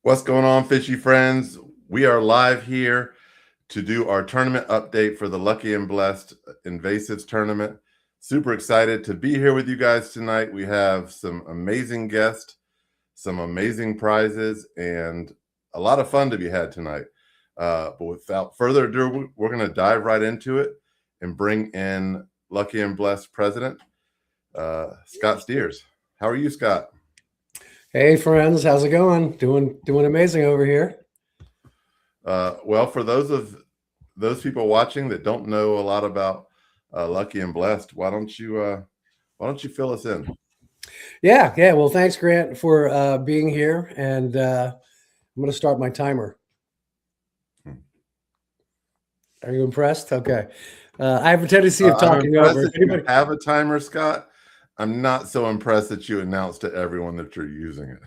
What's going on, fishy friends? We are live here to do our tournament update for the Lucky and Blessed Invasives tournament. Super excited to be here with you guys tonight. We have some amazing guests, some amazing prizes, and a lot of fun to be had tonight. But without further ado, we're going to dive right into it and bring in Lucky and Blessed President, Scott Steers. How are you, Scott? Hey friends, how's it going? Doing amazing over here. Well, for those people watching that don't know a lot about Lucky and Blessed, why don't you fill us in? Yeah. Well, thanks, Grant, for being here, and I'm going to start my timer. Are you impressed? Okay. I have a tendency of talking over. That you have a timer, Scott. I'm not so impressed that you announced to everyone that you're using it.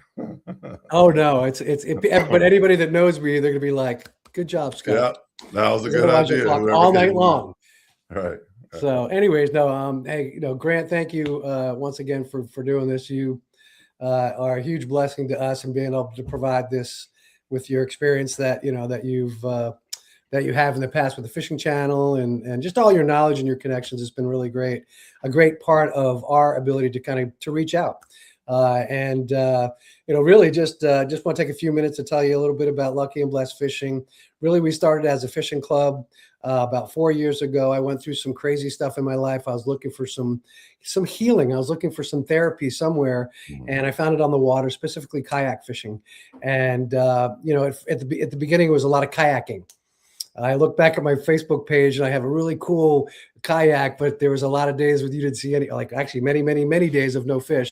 Oh no, but anybody that knows me, they're gonna be like, "Good job, Scott." Yeah, that was a good idea. All night long. Right. So, anyways, no, hey, Grant, thank you once again for doing this. You are a huge blessing to us, and being able to provide this with your experience that that you have in the past with the fishing channel and just all your knowledge and your connections has been really great. A great part of our ability to reach out. Really just want to take a few minutes to tell you a little bit about Lucky and Blessed Fishing. Really, we started as a fishing club about 4 years ago. I went through some crazy stuff in my life. I was looking for some healing. I was looking for some therapy somewhere, and I found it on the water, specifically kayak fishing. And at the beginning, it was a lot of kayaking. I look back at my Facebook page and I have a really cool kayak, but there was a lot of days when you didn't see any, like actually many days of no fish.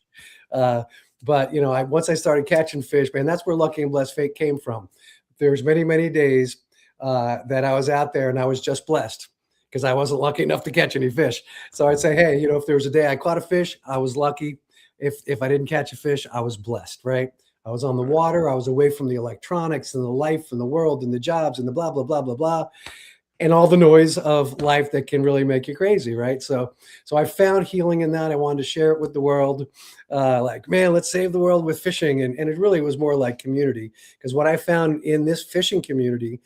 Once I started catching fish, man, that's where Lucky and Blessed Fate came from. There's many days that I was out there and I was just blessed because I wasn't lucky enough to catch any fish. So I'd say, hey, if there was a day I caught a fish, I was lucky. If I didn't catch a fish, I was blessed, right? I was on the water. I was away from the electronics and the life and the world and the jobs and the blah, blah, blah, blah, blah, and all the noise of life that can really make you crazy, right? So I found healing in that. I wanted to share it with the world. Man, let's save the world with fishing. And it really was more like community, because what I found in this fishing community,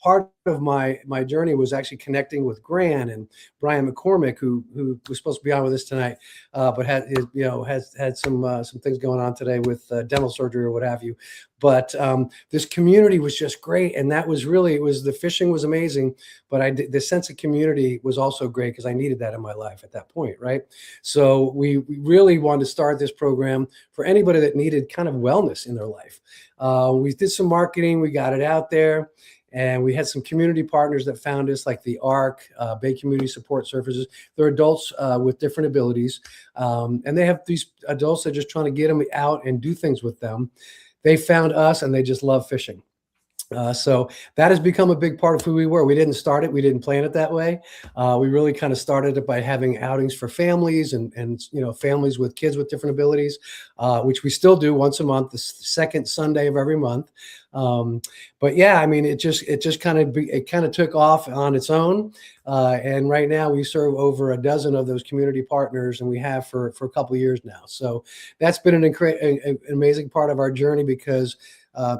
part of my journey was actually connecting with Grant and Brian McCormick, who was supposed to be on with us tonight, but has had some things going on today with dental surgery or what have you. But this community was just great, and that was really the fishing was amazing, but the sense of community was also great because I needed that in my life at that point, right? So we really wanted to start this program for anybody that needed kind of wellness in their life. We did some marketing, we got it out there. And we had some community partners that found us, like the ARC, Bay Community Support Services. They're adults with different abilities. And they have these adults that are just trying to get them out and do things with them. They found us and they just love fishing. So that has become a big part of who we were. We didn't start it. We didn't plan it that way. We really kind of started it by having outings for families and families with kids with different abilities, which we still do once a month, the second Sunday of every month. But yeah, I mean, it kind of took off on its own. And right now we serve over a dozen of those community partners, and we have for a couple of years now. So that's been an amazing part of our journey, because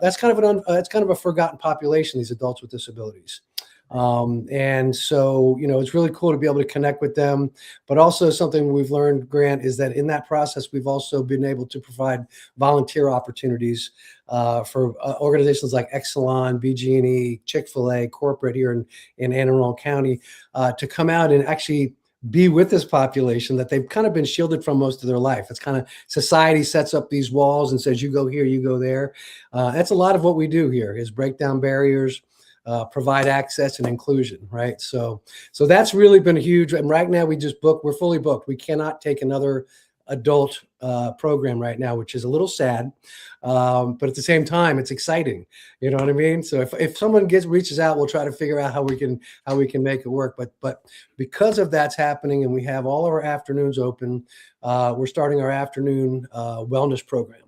that's kind of a forgotten population, these adults with disabilities. And so, it's really cool to be able to connect with them. But also something we've learned, Grant, is that in that process, we've also been able to provide volunteer opportunities for organizations like Exelon, BG&E, Chick-fil-A, corporate here in Anne Arundel County, to come out and actually be with this population that they've kind of been shielded from most of their life. It's kind of society sets up these walls and says, you go here, you go there. That's a lot of what we do here, is break down barriers, provide access and inclusion, right? So that's really been huge. And right now we're fully booked. We cannot take another adult program right now, which is a little sad. But at the same time, it's exciting. You know what I mean? So if someone reaches out, we'll try to figure out how we can make it work. But because of that's happening, and we have all of our afternoons open, we're starting our afternoon wellness program.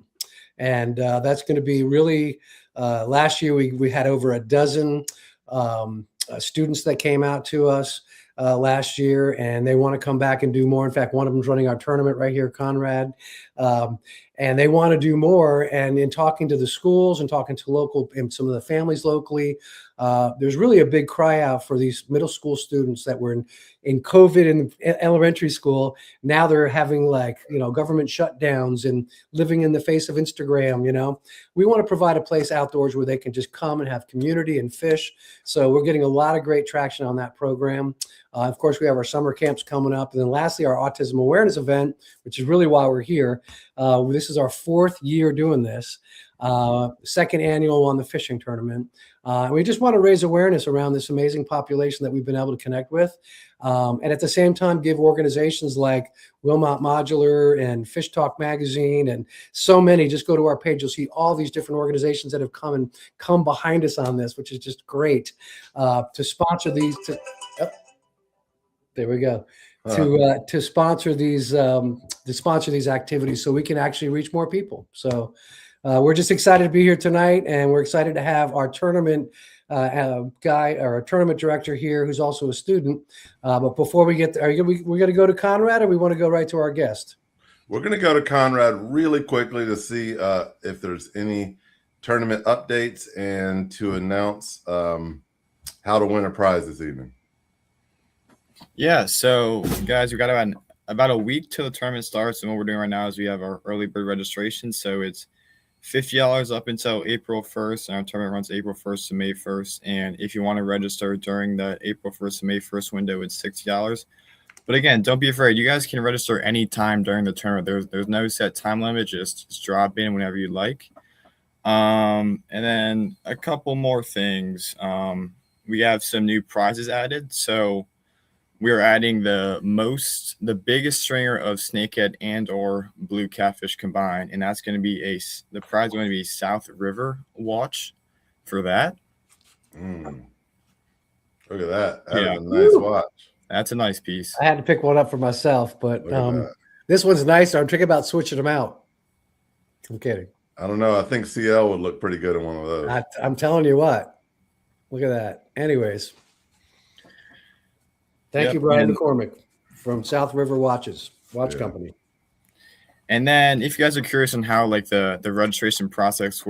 And that's going to be really, last year we had over a dozen students that came out to us last year, and they want to come back and do more. In fact, one of them's running our tournament right here, Conrad. And they want to do more. And in talking to the schools and talking to local and some of the families locally, there's really a big cry out for these middle school students that were in COVID in elementary school. Now they're having government shutdowns and living in the face of Instagram. We want to provide a place outdoors where they can just come and have community and fish. So we're getting a lot of great traction on that program. Of course, we have our summer camps coming up. And then lastly, our autism awareness event, which is really why we're here. This is our 4th year doing this, 2nd annual on the fishing tournament. We just want to raise awareness around this amazing population that we've been able to connect with. And at the same time, give organizations like Wilmot Modular and Fish Talk Magazine and so many. Just go to our page. You'll see all these different organizations that have come behind us on this, which is just great to sponsor these. There we go. To sponsor these activities so we can actually reach more people. So we're just excited to be here tonight, and we're excited to have our tournament guy or a tournament director here who's also a student. But before we get there, we're going to go to Conrad, or we want to go right to our guest? We're going to go to Conrad really quickly to see if there's any tournament updates and to announce how to win a prize this evening. Yeah, so guys, we got about a week till the tournament starts, and what we're doing right now is we have our early bird registration. So it's $50 up until April 1st, and our tournament runs April 1st to May 1st. And if you want to register during the April 1st to May 1st window, it's $60. But again, don't be afraid. You guys can register any time during the tournament. There's no set time limit. Just drop in whenever you like. And then a couple more things. We have some new prizes added. So we are adding the biggest stringer of snakehead and or blue catfish combined, and that's going to be the prize is going to be South River watch for that. Look at that. That is a nice watch. That's a nice piece. I had to pick one up for myself, but this one's nice. I'm thinking about switching them out. I'm kidding. I don't know. I think CL would look pretty good in one of those. I'm telling you what. Look at that. Anyways. Thank you, Brian McCormick from South River Watch Company. And then if you guys are curious on how the registration process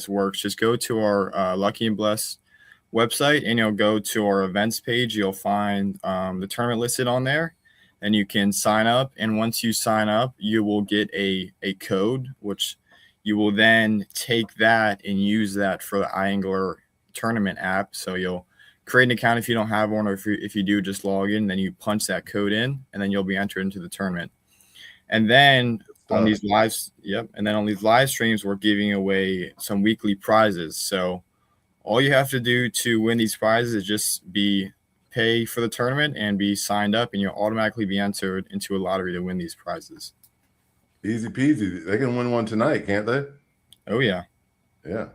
works, just go to our Lucky and Blessed website, and you'll go to our events page. You'll find the tournament listed on there, and you can sign up. And once you sign up, you will get a code, which you will then take that and use that for the iAngler tournament app. So you'll create an account if you don't have one, or if you do, just log in, then you punch that code in, and then you'll be entered into the tournament. And then on these live streams, we're giving away some weekly prizes. So all you have to do to win these prizes is just pay for the tournament and be signed up, and you'll automatically be entered into a lottery to win these prizes. Easy peasy. They can win one tonight, can't they? Oh yeah. Yeah.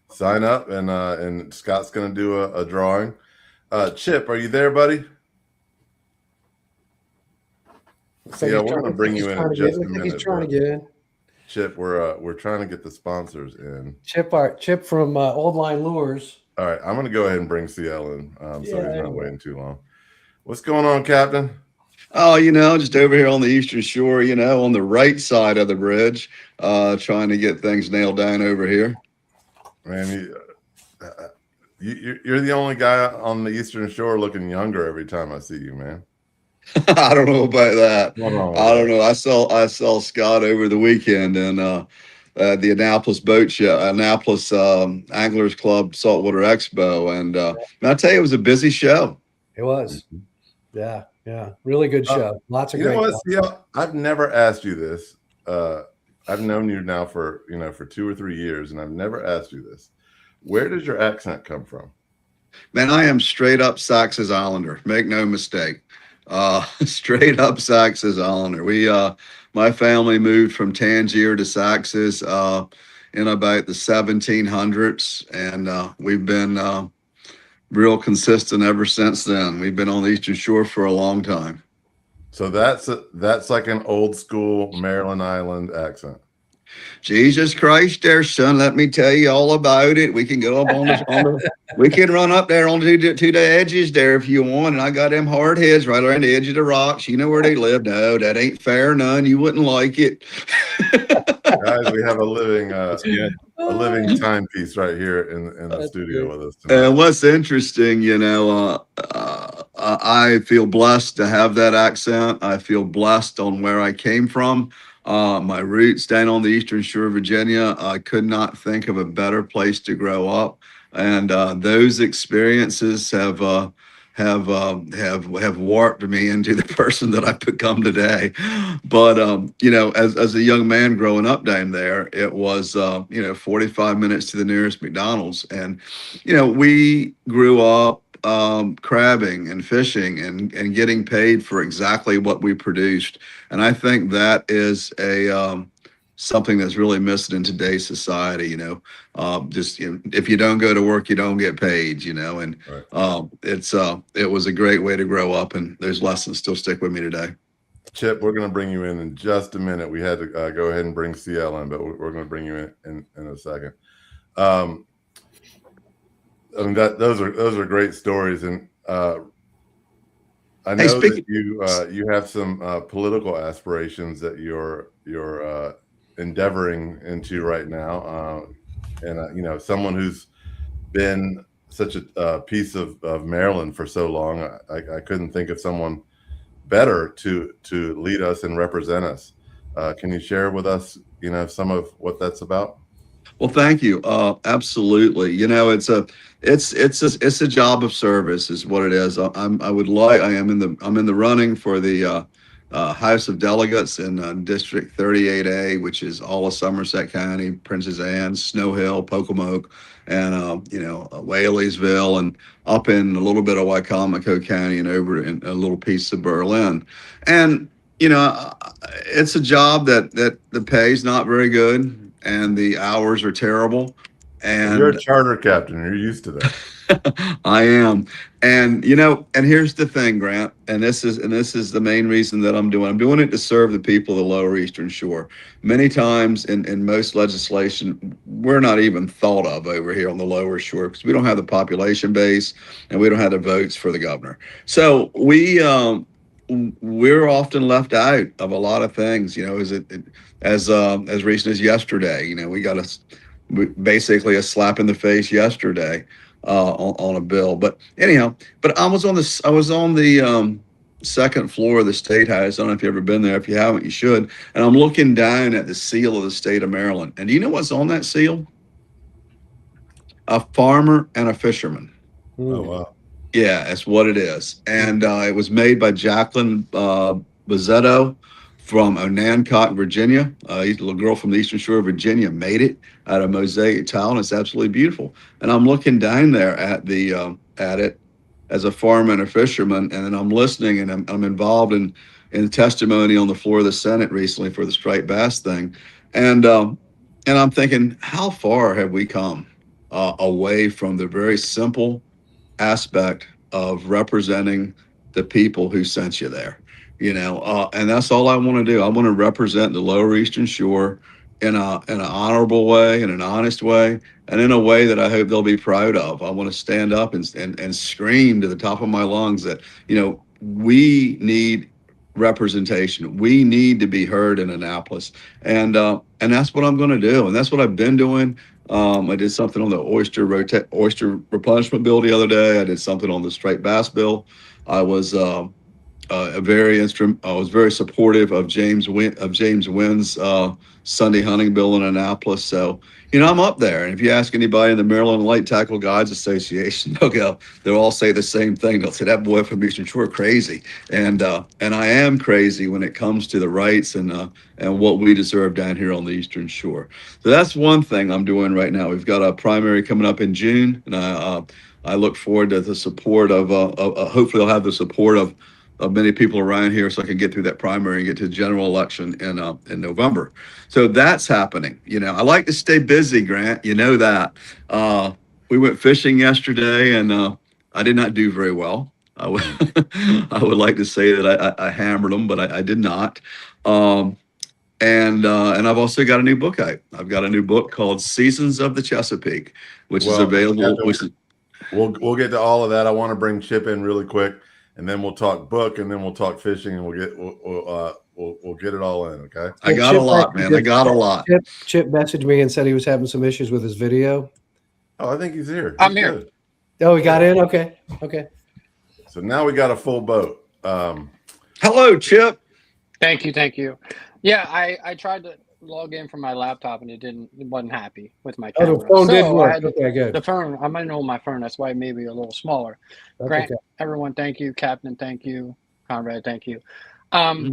Sign up, and Scott's going to do a drawing. Chip, are you there, buddy? Yeah, we're going to bring you in just a minute. He's trying to get in. Chip, we're trying to get the sponsors in. Chip from Old Line Lures. All right, I'm going to go ahead and bring CL in, so he's not waiting too long. What's going on, Captain? Oh, just over here on the Eastern Shore, on the right side of the bridge, trying to get things nailed down over here. Man, you're the only guy on the Eastern Shore looking younger every time I see you, man. I don't know about that. I don't know. I saw Scott over the weekend in the Annapolis boat show, Annapolis Anglers Club Saltwater Expo, and I tell you, it was a busy show. It was. Yeah, really good show. Lots of great. I've never asked you this. I've known you now for 2 or 3 years, and I've never asked you this. Where does your accent come from? Man, I am straight up Saxes Islander. Make no mistake. Straight up Saxes Islander. My family moved from Tangier to Saxes in about the 1700s, and we've been real consistent ever since then. We've been on the Eastern Shore for a long time. So that's like an old school Maryland Island accent. Jesus Christ, there, son. Let me tell you all about it. We can go up we can run up there on to the edges there if you want. And I got them hard heads right around the edge of the rocks. You know where they live. No, that ain't fair none. You wouldn't like it. Guys, we have a living good. a living timepiece right here in the That's studio good. with us tonight. And what's interesting, I feel blessed to have that accent. I feel blessed on where I came from. My roots down on the Eastern Shore of Virginia. I could not think of a better place to grow up, and those experiences have warped me into the person that I've become today. But as a young man growing up down there, it was 45 minutes to the nearest McDonald's, and we grew up crabbing and fishing and getting paid for exactly what we produced. And I think that is something that's really missing in today's society. If you don't go to work, you don't get paid. And Right. it was a great way to grow up, and those lessons still stick with me today. Chip, we're going to bring you in just a minute. We had to go ahead and bring CL in, but we're going to bring you in a second. I mean, those are great stories, and I know that you have some political aspirations that you're endeavoring into right now, and someone who's been such a piece of Maryland for so long, I couldn't think of someone better to lead us and represent us. Can you share with us, some of what that's about? Well, thank you. Absolutely. It's a job of service is what it is. I'm in the running for the House of Delegates in District 38A, which is all of Somerset County, Princess Anne, Snow Hill, Pocomoke, and Whaley'sville, and up in a little bit of Wycomico County and over in a little piece of Berlin. And it's a job that the pay's not very good and the hours are terrible. And you're a charter captain. You're used to that. I am. And and here's the thing, Grant, and this is the main reason that I'm doing it to serve the people of the lower Eastern Shore. Many times in most legislation, we're not even thought of over here on the lower shore because we don't have the population base and we don't have the votes for the governor. So we're often left out of a lot of things. As recent as yesterday, we got basically a slap in the face yesterday on a bill. But anyhow, I was on the second floor of the State House. I don't know if you've ever been there. If you haven't, you should. And I'm looking down at the seal of the state of Maryland. And do you know what's on that seal? A farmer and a fisherman. Oh, wow. Yeah, that's what it is. And it was made by Jacqueline Bozzetto from Onancock, Virginia. A little girl from the Eastern Shore of Virginia made it out of mosaic tile, and it's absolutely beautiful. And I'm looking down there at it as a farmer and a fisherman, and then I'm listening, and I'm involved in testimony on the floor of the Senate recently for the striped bass thing, and I'm thinking, how far have we come away from the very simple aspect of representing the people who sent you there, and that's all I want to do. I want to represent the lower Eastern Shore in an honorable way, in an honest way, and in a way that I hope they'll be proud of. I want to stand up and scream to the top of my lungs that, we need representation. We need to be heard in Annapolis. And that's what I'm going to do. And that's what I've been doing. I did something on the oyster replenishment bill the other day. I did something on the striped bass bill. I was very supportive of James Wynn's Sunday hunting bill in Annapolis. So, I'm up there. And if you ask anybody in the Maryland Light Tackle Guides Association, they'll all say the same thing. They'll say that boy from Eastern Shore crazy. And I am crazy when it comes to the rights and what we deserve down here on the Eastern Shore. So that's one thing I'm doing right now. We've got a primary coming up in June, and I look forward to the support of hopefully I'll have the support of many people around here so I can get through that primary and get to the general election in November. So that's happening. I like to stay busy, Grant. You know that. We went fishing yesterday, and I did not do very well. I would like to say that I hammered them, but I did not. And I've also got a new book out. I've got a new book called Seasons of the Chesapeake, which is available. We'll get to all of that. I want to bring Chip in really quick, and then we'll talk book, and then we'll talk fishing, and we'll get it all in. Okay. I got a lot, man. I got a lot. Chip messaged me and said he was having some issues with his video. Oh, I think he's here. I'm here. Oh, he got in. Okay. Okay. So now we got a full boat. Hello, Chip. Thank you. Yeah, I tried to log in from my laptop and it wasn't happy with my camera. Oh, the phone did So work. I had Okay, good. the phone, I might know my phone, that's why maybe a little smaller. That's Grant, okay. everyone, thank you. Captain, thank you. Conrad, thank you.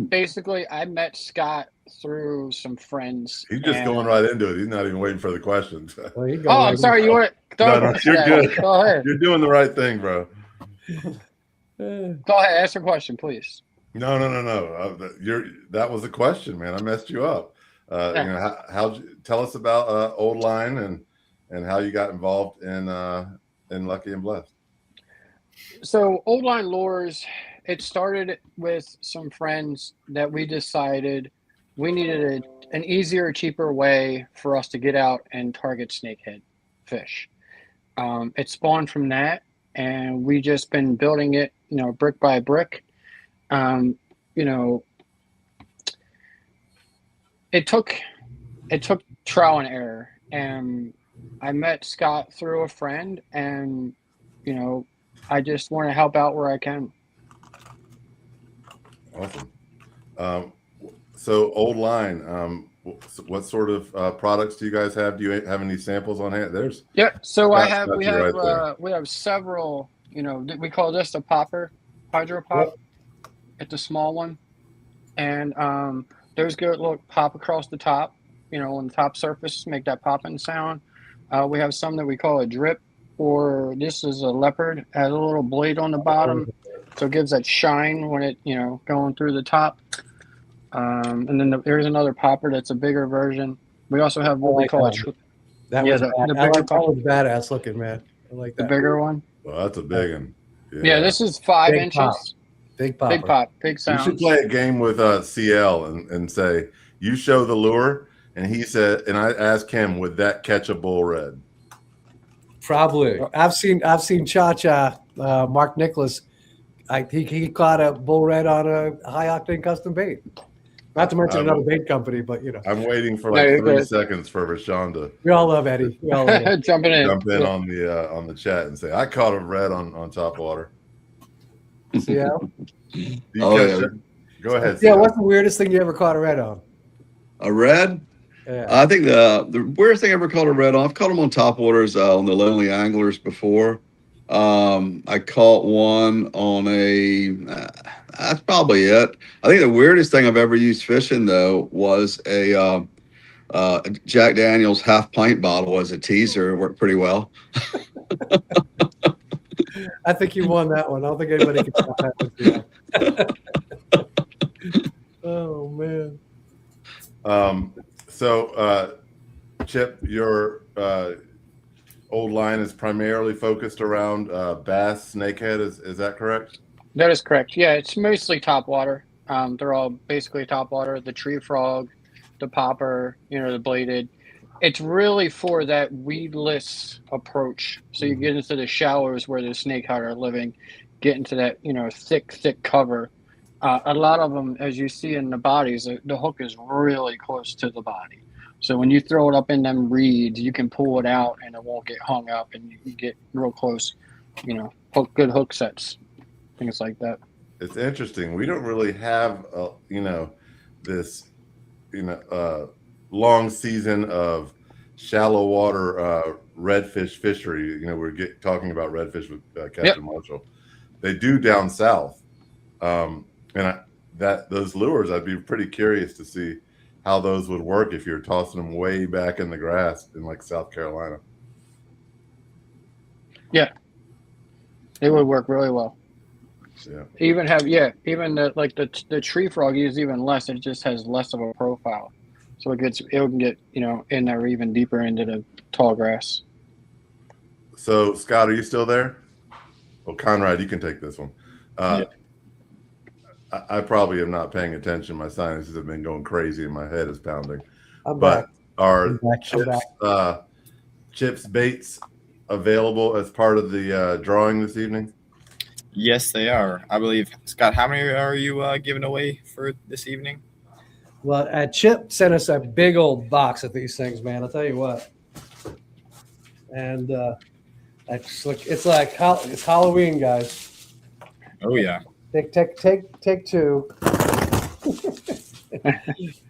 Basically, I met Scott through some friends. He's just going right into it. He's not even waiting for the questions. Well, you go Oh, right I'm sorry. in. You were. No, you're good. Go ahead. You're doing the right thing, bro. Go ahead. Ask your question, please. No. That was a question, man. I messed you up. You know, how tell us about Old Line and how you got involved in Lucky and Blessed. So Old Line Lures, it started with some friends that we decided we needed an easier, cheaper way for us to get out and target snakehead fish. It spawned from that, and we just been building it, brick by brick. It took trial and error, and I met Scott through a friend, and I just want to help out where I can. Awesome. So Old Line, what sort of products do you guys have? Do you have any samples on hand? So we have several. We call this a popper, hydro pop. It's a small one, and those go look pop across the top. On the top surface, make that popping sound. We have some that we call a drip, or this is a leopard, has a little blade on the bottom, so it gives that shine when it going through the top. And then there's another popper that's a bigger version. We also have what we call that was badass looking, man. I like that. The bigger one. Well, that's a big one. Yeah, this is 5 big inches. Pop. Big pop. Big pop. Big You sound. should play a game with CL and say, you show the lure, and he said, and I asked him, would that catch a bull red? Probably. I've seen Cha-Cha, Mark Nicholas. He caught a bull red on a high octane custom bait. Not to mention another bait company, but I'm waiting for like 30 seconds for Rashawn to. We all love Eddie. We all love Eddie. Jump in on the chat and say, I caught a red on top water. Yeah. Go ahead. Yeah. What's the weirdest thing you ever caught a red on? A red? Yeah. I think the weirdest thing I ever caught a red on, I've caught them on top waters on the Lonely Anglers before. I caught one on that's probably it. I think the weirdest thing I've ever used fishing though was a Jack Daniel's half pint bottle as a teaser. It worked pretty well. I think you won that one. I don't think anybody can top that one. Oh man. So Chip, your Old Line is primarily focused around bass, snakehead. Is that correct? That is correct. Yeah, it's mostly topwater. They're all basically topwater. The tree frog, the popper, the bladed. It's really for that weedless approach. So you get into the shallows where the snakehead are living, get into that thick cover. A lot of them, as you see in the bodies, the hook is really close to the body. So when you throw it up in them reeds, you can pull it out and it won't get hung up, and you can get real close. Good hook sets, things like that. It's interesting. We don't really have this long season of shallow water redfish fishery. We're talking about redfish with Captain Marshall. They do down south, and those lures, I'd be pretty curious to see how those would work if you're tossing them way back in the grass in like South Carolina. Yeah, it would work really well. Yeah. Even the tree frog is even less. It just has less of a profile, so it can get in there even deeper into the tall grass. So Scott, are you still there? Well, Conrad, you can take this one. I probably am not paying attention. My sinuses have been going crazy and my head is pounding. I'm But back. are I'm back. chips baits available as part of the drawing this evening? Yes, they are. I believe, Scott, how many are you giving away for this evening? Well, Chip sent us a big old box of these things, man. I'll tell you what. And it's Halloween, guys. Oh, yeah. Take two.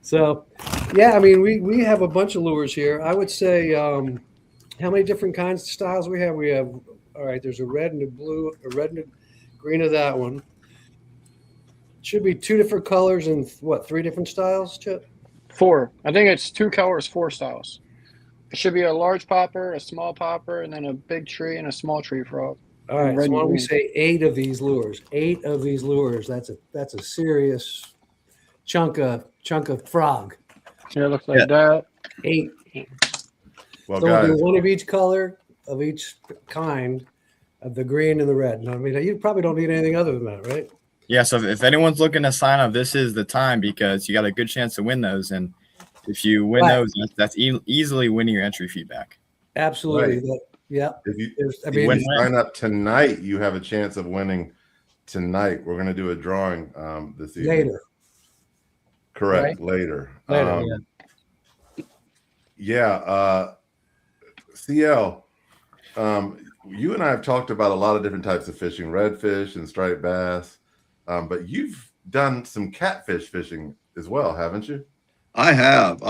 So, yeah, I mean, we have a bunch of lures here. I would say, how many different kinds of styles we have? We have, all right, there's a red and a blue, a red and a green of that one. Should be two different colors and what, three different styles, Chip? 4. I think it's 2 colors, 4 styles. It should be a large popper, a small popper, and then a big tree and a small tree frog. All right, Red so why don't we and say 8 of these lures? 8 of these lures. That's a serious chunk of frog. Yeah, it looks like that. 8. Well, So we'll guys, do one of each color, of each kind, of the green and the red. And I mean, you probably don't need anything other than that, right? Yeah, so if anyone's looking to sign up, this is the time because you got a good chance to win those. And if you win Right. those, that's easily winning your entry fee back. Absolutely. Right. Yeah. if you I if mean, you win-win. sign up tonight, you have a chance of winning tonight. We're going to do a drawing this evening. later. Correct. Later. Later, CL, you and I have talked about a lot of different types of fishing, redfish and striped bass, but you've done some catfish fishing as well, haven't you? I have,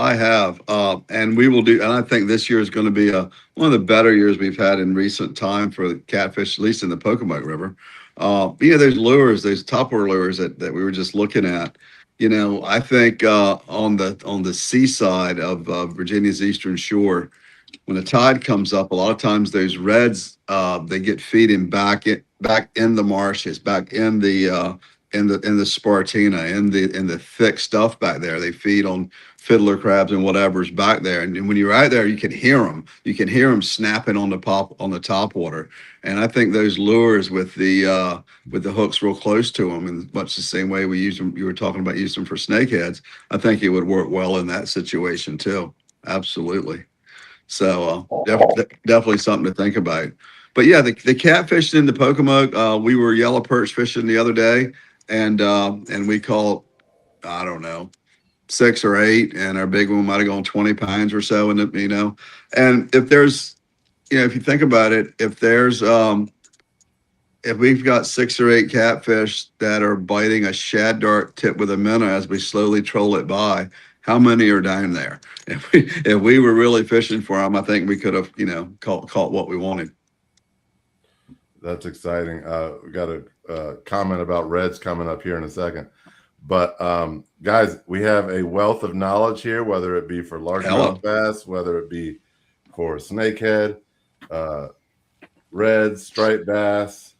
and we will do. And I think this year is going to be one of the better years we've had in recent time for the catfish, at least in the Pocomoke River. There's lures, there's topwater lures that we were just looking at. I think on the seaside of Virginia's eastern shore, when the tide comes up, a lot of times those reds they get feeding back in the marshes, back in the spartina, in the thick stuff back there. They feed on fiddler crabs and whatever's back there. And when you're out there, you can hear them. You can hear them snapping on the top water. And I think those lures with the hooks real close to them, in much the same way we use them, you were talking about using them for snakeheads. I think it would work well in that situation too. Absolutely. So definitely something to think about. But yeah, the catfishing in the Pocomoke, we were yellow perch fishing the other day, and we caught, I don't know, 6 or 8, and our big one might have gone 20 pounds or so. And and if there's, if you think about it, if we've got 6 or 8 catfish that are biting a shad dart tip with a minnow as we slowly troll it by, how many are down there? If we were really fishing for them, I think we could have, caught what we wanted. That's exciting. We got a comment about reds coming up here in a second. But guys, we have a wealth of knowledge here, whether it be for largemouth bass, whether it be for snakehead, reds, striped bass,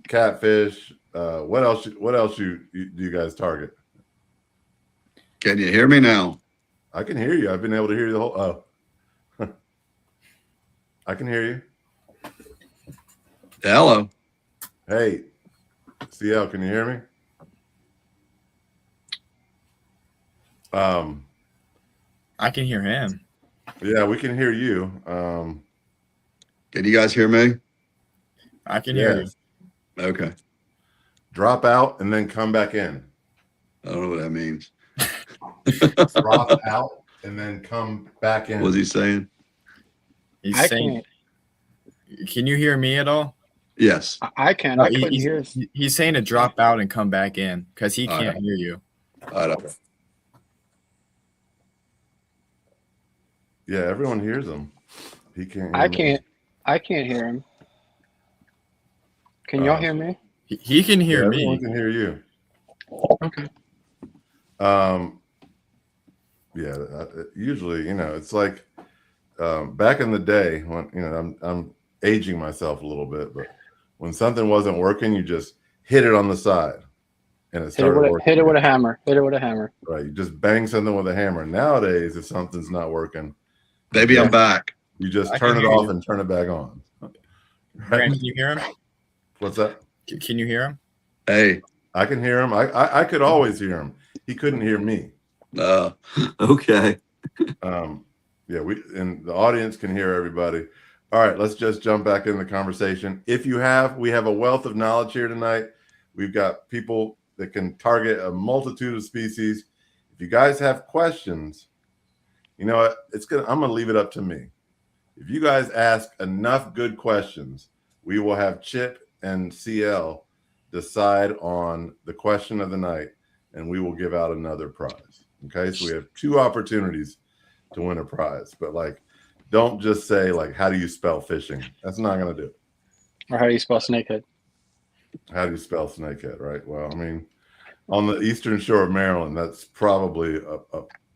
catfish. What else do you guys target? Can you hear me now? I can hear you. I've been able to hear you the whole. Oh, I can hear you. Hello. Hey, CL, can you hear me? I can hear him. Yeah, we can hear you. Can you guys hear me? I can hear you. Okay. Drop out and then come back in. I don't know what that means. Drop out and then come back in. What was he saying? He's I saying, can you hear me at all? Yes. I can. I couldn't hear. He's saying to drop out and come back in because he All can't right. hear you. I don't. Yeah, everyone hears him. He can't. I can't. I can't hear him. Can y'all hear me? He can hear me. Everyone can hear you. Okay. Yeah. Usually, it's like back in the day when I'm aging myself a little bit, but when something wasn't working, you just hit it on the side, and it started working. Hit it with a hammer. Hit it with a hammer. Right. You just bang something with a hammer. Nowadays, if something's not working, Maybe I'm back. you just I turn can it hear off you. and turn it back on. Grant, can you hear him? What's that? Can you hear him? Hey, I can hear him. I could always hear him. He couldn't hear me. Okay. Yeah, and the audience can hear everybody. All right, let's just jump back in the conversation. We have a wealth of knowledge here tonight. We've got people that can target a multitude of species. If you guys have questions, you know what? I'm gonna leave it up to me. If you guys ask enough good questions, we will have Chip and CL decide on the question of the night, and we will give out another prize. Okay, so we have 2 opportunities to win a prize, but like, don't just say like, how do you spell fishing? That's not gonna do it. Or how do you spell snakehead? How do you spell snakehead, right? Well, I mean, on the eastern shore of Maryland, that's probably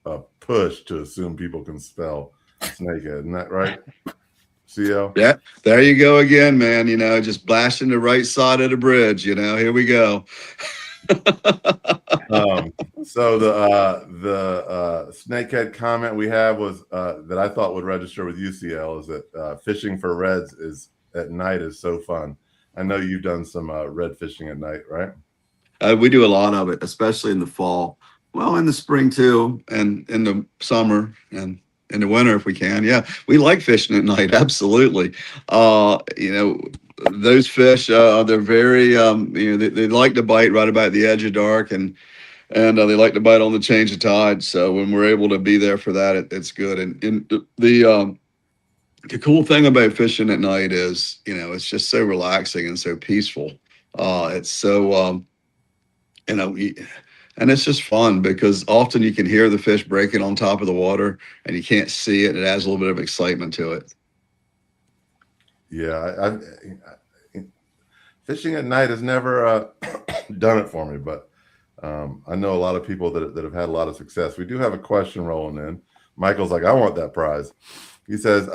a push to assume people can spell snakehead. Isn't that right, CL? Yeah, there you go again, man. You know, just blasting the right side of the bridge. You know, here we go. So the snakehead comment we have was that I thought would register with UCL is that fishing for reds at night is so fun. I know you've done some red fishing at night, right? We do a lot of it, especially in the fall. Well, in the spring too, and in the summer and in the winter if we can. Yeah, we like fishing at night. Absolutely. You know, those fish, they're very, you know, they like to bite right about the edge of dark, and they like to bite on the change of tide. So when we're able to be there for that, it's good. And the cool thing about fishing at night is, you know, it's just so relaxing and so peaceful. It's so, you know, and it's just fun because often you can hear the fish breaking on top of the water and you can't see it. It adds a little bit of excitement to it. Yeah, fishing at night has never done it for me, but I know a lot of people that have had a lot of success. We do have a question rolling in. Michael's like, I want that prize. He says,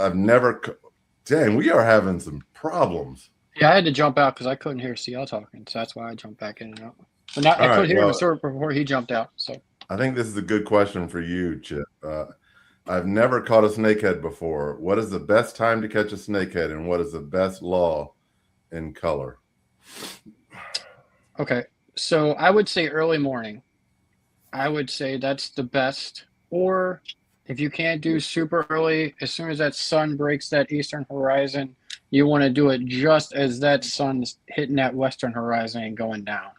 dang, we are having some problems. Yeah, I had to jump out because I couldn't hear CL talking, so that's why I jumped back in and out. But now I could hear him sort of before he jumped out. So I think this is a good question for you, Chip. I've never caught a snakehead before. What is the best time to catch a snakehead, and what is the best law in color? okay, so I would say early morning. I would say that's the best. Or if you can't do super early, as soon as that sun breaks that eastern horizon, you want to do it just as that sun's hitting that western horizon and going down.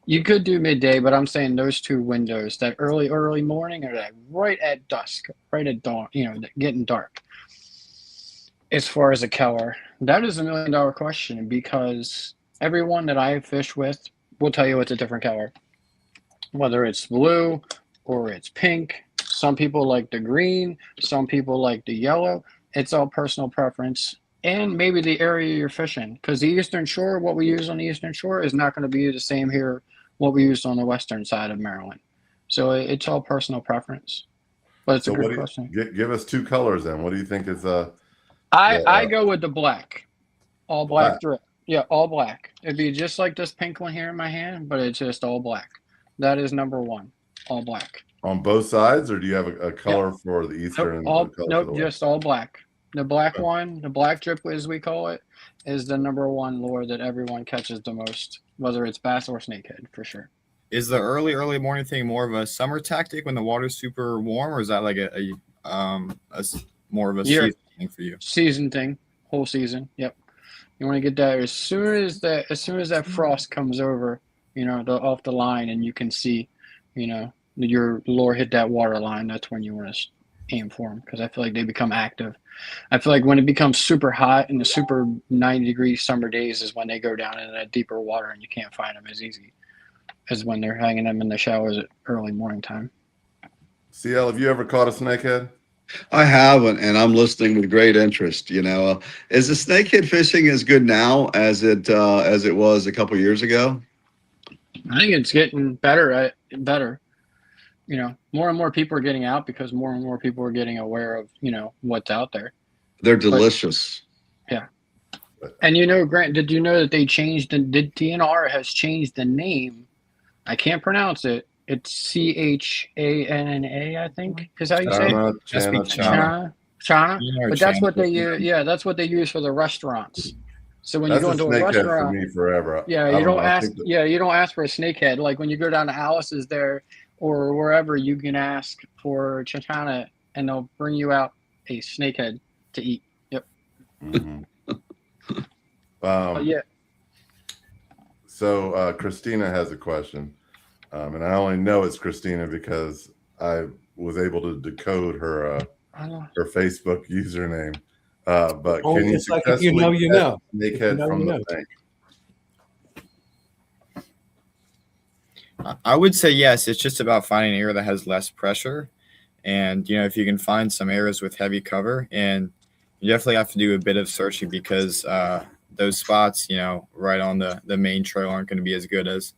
You could do midday, but I'm saying those 2 windows, that early morning or that right at dusk, right at dawn, you know, getting dark. As far as a color, that is $1 million question because everyone that I fish with will tell you it's a different color. Whether it's blue or it's pink. Some people like the green, some people like the yellow. It's all personal preference. And maybe the area you're fishing. Because the Eastern Shore, what we use on the Eastern Shore is not going to be the same here, what we used on the western side of Maryland. So it's all personal preference. But it's a good question. Give us 2 colors then. What do you think is I go with the black. All black drip. Yeah, all black. It'd be just like this pink one here in my hand, but it's just all black. That is number 1. All black. On both sides, or do you have a color for the eastern? Nope, just all black. The black one, the black drip as we call it, is the number 1 lure that everyone catches the most, whether it's bass or snakehead for sure. Is the early morning thing more of a summer tactic when the water's super warm, or is that like a more of a season thing for you? Season thing, whole season. Yep. You want to get that as soon as that frost comes over, you know, off the line, and you can see, you know, your lure hit that water line. That's when you want to aim for them because I feel like they become active. I feel like when it becomes super hot in the super 90-degree summer days is when they go down into that deeper water and you can't find them as easy as when they're hanging them in the showers at early morning time. CL, have you ever caught a snakehead? I haven't, and I'm listening with great interest. You know, is the snakehead fishing as good now as it was a couple years ago? I think it's getting better. You know, more and more people are getting out because more and more people are getting aware of, you know, what's out there. They're delicious. Yeah. And you know, Grant, did you know that they changed the DNR has changed the name? I can't pronounce it. It's CHANNA, I think, is how you say it. Chana. But that's what they use. Yeah, that's what they use for the restaurants. So when you That's go a into a snakehead for restaurant, me forever. yeah, I you don't don't know. I ask. think that, Yeah, you don't ask for a snakehead. Like when you go down to Alice's there or wherever, you can ask for chinchana, and they'll bring you out a snakehead to eat. Yep. mhm. But Um, yeah, so Christina has a question, and I only know it's Christina because I was able to decode I don't know. her Facebook username. But Oh, can you it's like if you know, successfully you catch know. a If you snakehead know, from you the know. bank? I would say yes. It's just about finding an area that has less pressure. And, if you can find some areas with heavy cover, and you definitely have to do a bit of searching because those spots, right on the main trail aren't going to be as good as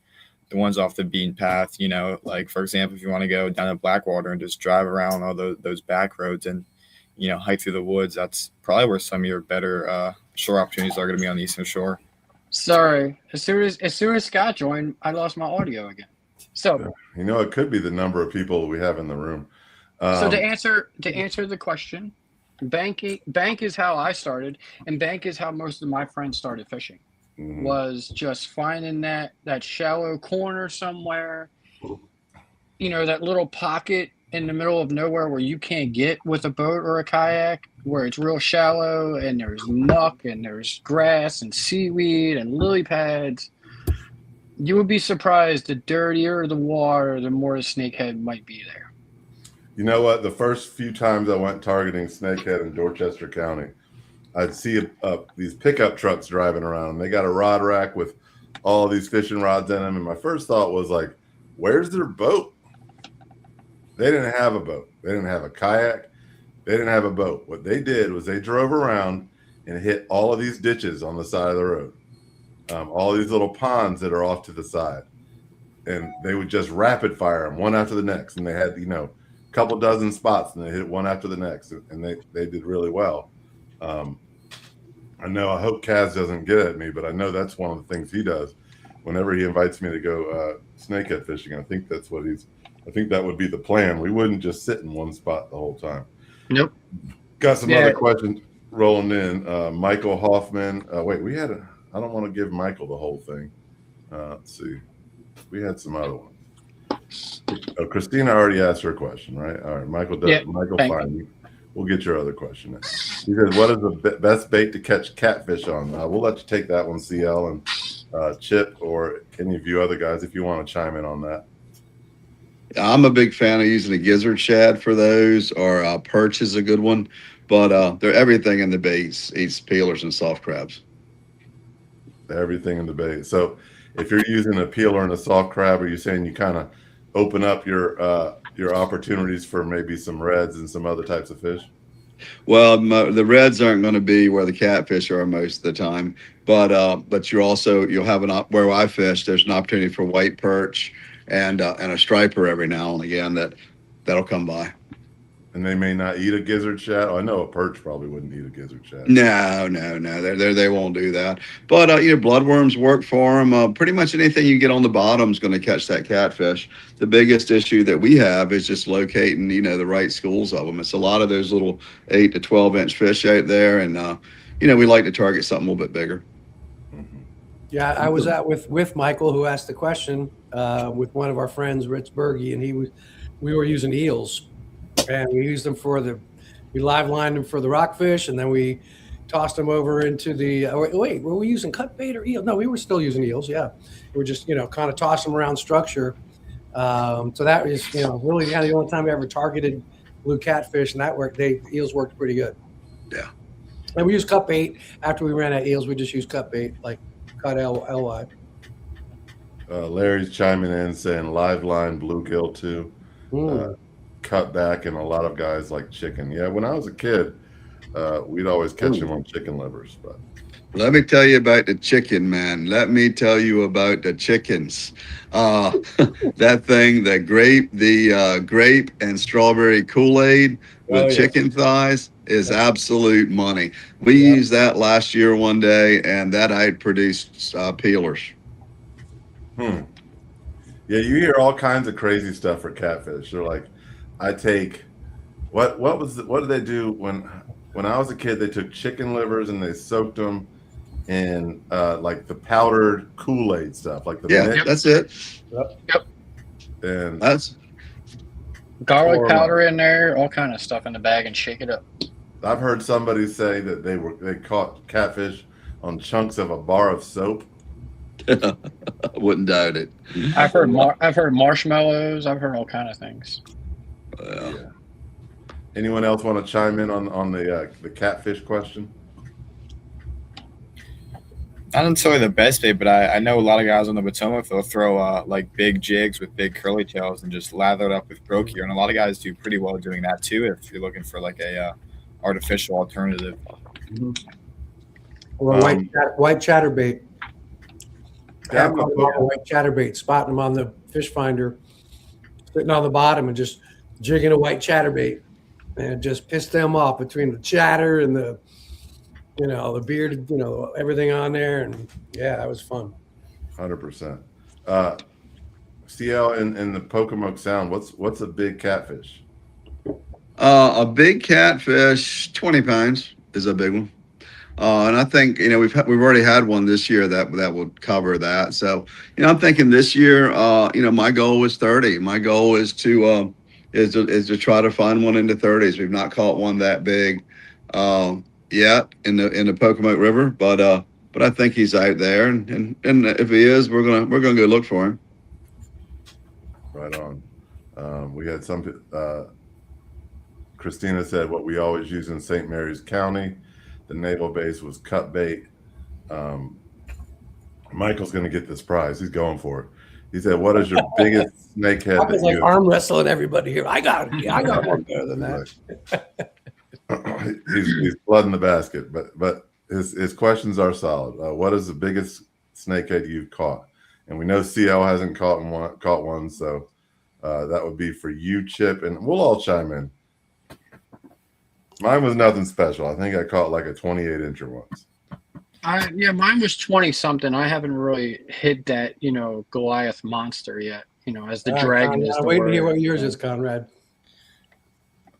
the ones off the beaten path. Like, for example, if you want to go down to Blackwater and just drive around all those back roads and, hike through the woods, that's probably where some of your better shore opportunities are going to be on the Eastern Shore. Sorry. As soon as Scott joined, I lost my audio again. So It could be the number of people we have in the room. so to Um, answer the question, bank is how I started, and bank is how most of my friends started fishing. mhm. Was just finding that shallow corner somewhere, that little pocket in the middle of nowhere where you can't get with a boat or a kayak, where it's real shallow and there's muck and there's grass and seaweed and lily pads. You would be surprised, the dirtier the water, the more the snakehead might be there. You know what? The first few times I went targeting snakehead in Dorchester County, I'd see these pickup trucks driving around. They got a rod rack with all these fishing rods in them. And my first thought was like, where's their boat? They didn't have a boat. They didn't have a kayak. They didn't have a boat. What they did was they drove around and hit all of these ditches on the side of the road, all these little ponds that are off to the side. And they would just rapid fire them one after the next. And they had, a couple dozen spots and they hit one after the next. And they did really well. I hope Kaz doesn't get at me, but I know that's one of the things he does whenever he invites me to go snakehead fishing. I think that would be the plan. We wouldn't just sit in one spot the whole time. Nope. Got some Yeah. other questions rolling in. Michael Hoffman. I don't want to give Michael the whole thing. Let's see. We had some other ones. Christina already asked her question, right? All right, Michael. Yeah, Michael, thank fine. We'll get your other question. He says, "What is the best bait to catch catfish on?" We'll let you take that one, CL and Chip, or any of you other guys, if you want to chime in on that. I'm a big fan of using a gizzard shad for those, or perch is a good one. But they're everything in the baits eats peelers and soft crabs. Everything in the bait. So, if you're using a peeler and a soft crab, are you saying you kind of open up your opportunities for maybe some reds and some other types of fish? Well, the reds aren't going to be where the catfish are most of the time, but you'll have where I fish. There's an opportunity for white perch and a striper every now and again that'll come by. And they may not eat a gizzard shad. Oh, I know a perch probably wouldn't eat a gizzard shad. No, they won't do that. But bloodworms work for them. Pretty much anything you get on the bottom is going to catch that catfish. The biggest issue that we have is just locating, the right schools of them. It's a lot of those little 8 to 12-inch fish out there, and we like to target something a little bit bigger. Mm-hmm. Yeah, I was out with Michael, who asked the question, with one of our friends, Rich Berge, and we were using eels, and we used them we live lined them for the rockfish, and then we tossed them over into the. Wait, were we using cut bait or eel? No, we were still using eels. Yeah, we were just kind of toss them around structure. So that was really the only time we ever targeted blue catfish, and that worked. Eels worked pretty good. Yeah, and we used cut bait after we ran out of eels. We just used cut bait like cut LY. Larry's chiming in saying live line bluegill too. Cut back, and a lot of guys like chicken. Yeah, when I was a kid, we'd always catch them on chicken livers. But let me tell you about the chicken, man. Let me tell you about the chickens. That thing, the grape and strawberry Kool-Aid with chicken thighs is absolute money. We used that last year one day, and that I produced peelers. Yeah, you hear all kinds of crazy stuff for catfish. They're like, I take what did they do when I was a kid? They took chicken livers and they soaked them and like the powdered Kool-Aid stuff, like the Yeah, mix, that's it. and That's Garlic Or- powder in there, all kind of stuff in the bag, and shake it up. I've heard somebody say that they caught catfish on chunks of a bar of soap. I wouldn't doubt it. I've heard marshmallows. I've heard all kind of things. Yeah. Anyone else want to chime in on the catfish question? Not necessarily the best bait, but I know a lot of guys on the Potomac, they'll throw like big jigs with big curly tails and just lather it up with brochure. And a lot of guys do pretty well doing that too if you're looking for like a artificial alternative. Or white chatterbait. Yeah, I'm talking about white chatterbait, spotting them on the fish finder, sitting on the bottom and just jigging a white chatterbait, and it just pissed them off between the chatter and the beard, everything on there, and yeah, that was fun. 100%. CL in the Pocomoke Sound, what's a big catfish? A big catfish, 20 pounds is a big one. And I think, we've already had one this year that would cover that. So, I'm thinking this year, my goal is 30. My goal is to try to find one in the 30s. We've not caught one that big yet in the Pocomoke River, but I think he's out there, and if he is, we're gonna go look for him. Right on. We had some. Christina said what we always use in St. Mary's County. The naval base was cut bait. Michael's going to get this prize. He's going for it. He said, "What is your biggest snakehead?" I was like arm wrestling everybody here. I got it. Yeah, I got one better than that. He's flooding the basket, but his questions are solid. What is the biggest snakehead you've caught? And we know CL hasn't caught one, so that would be for you, Chip, and we'll all chime in. Mine was nothing special. I think I caught like a 28-incher once. Mine was 20 something. I haven't really hit that, Goliath monster yet. As the dragon is. I'm waiting to hear what yours is, Conrad.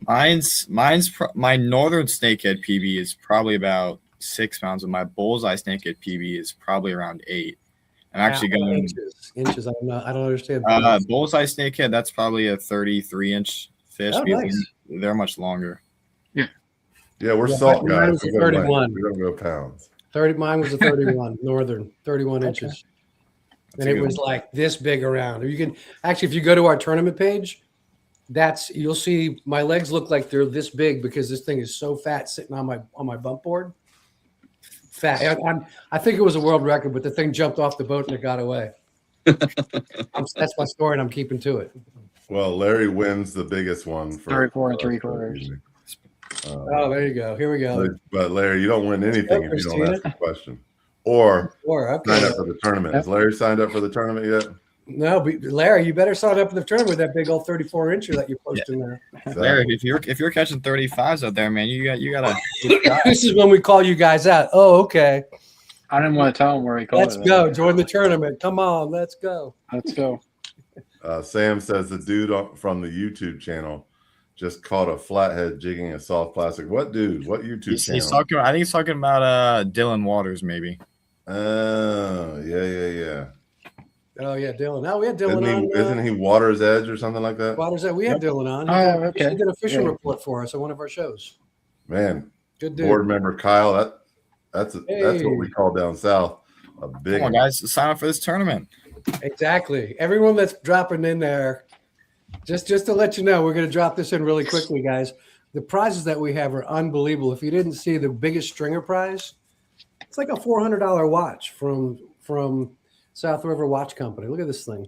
My northern snakehead PB is probably about 6 pounds, and my bullseye snakehead PB is probably around 8. I'm actually going inches. I don't understand. Bullseye snakehead. That's probably a 33-inch fish. Oh, nice. They're much longer. Yeah, we're salt mine guys. was a 31. We don't go pounds. Mine was a 31 northern, 31 inches. And it was like this big around. You can actually, if you go to our tournament page, you'll see my legs look like they're this big because this thing is so fat sitting on my bump board. Fat. I think it was a world record, but the thing jumped off the boat and it got away. That's my story, and I'm keeping to it. Well, Larry wins the biggest one for 34 3/4. Oh, there you go. Here we go. But Larry, you don't win anything if you don't ask a question or okay. sign up for the tournament. Has Larry signed up for the tournament yet? No, but Larry, you better sign up for the tournament with that big old 34-incher that you posted in there. Exactly. Larry, if you're catching 35s out there, man, you gotta. This is when we call you guys out. Oh, okay. I didn't want to tell him where he called Let's go. Join the tournament. Come on, let's go. Let's go. Sam says the dude from the YouTube channel just caught a flathead jigging a soft plastic. What dude? What YouTube channel? He's talking. I think he's talking about Dylan Waters, maybe. Oh, yeah. Oh yeah, Dylan. Now we had Dylan on. Isn't he Water's Edge or something like that? Water's Edge. We had Dylan on. Okay. He did a fishing report for us on one of our shows. Man, Good dude. board member Kyle. That's what we call down south. A big. Come on, guys, sign up for this tournament. Exactly. Everyone that's dropping in there, just to let you know, we're going to drop this in really quickly, guys. The prizes that we have are unbelievable. If you didn't see the biggest stringer prize, it's like a $400 watch from South River Watch Company. Look at this thing.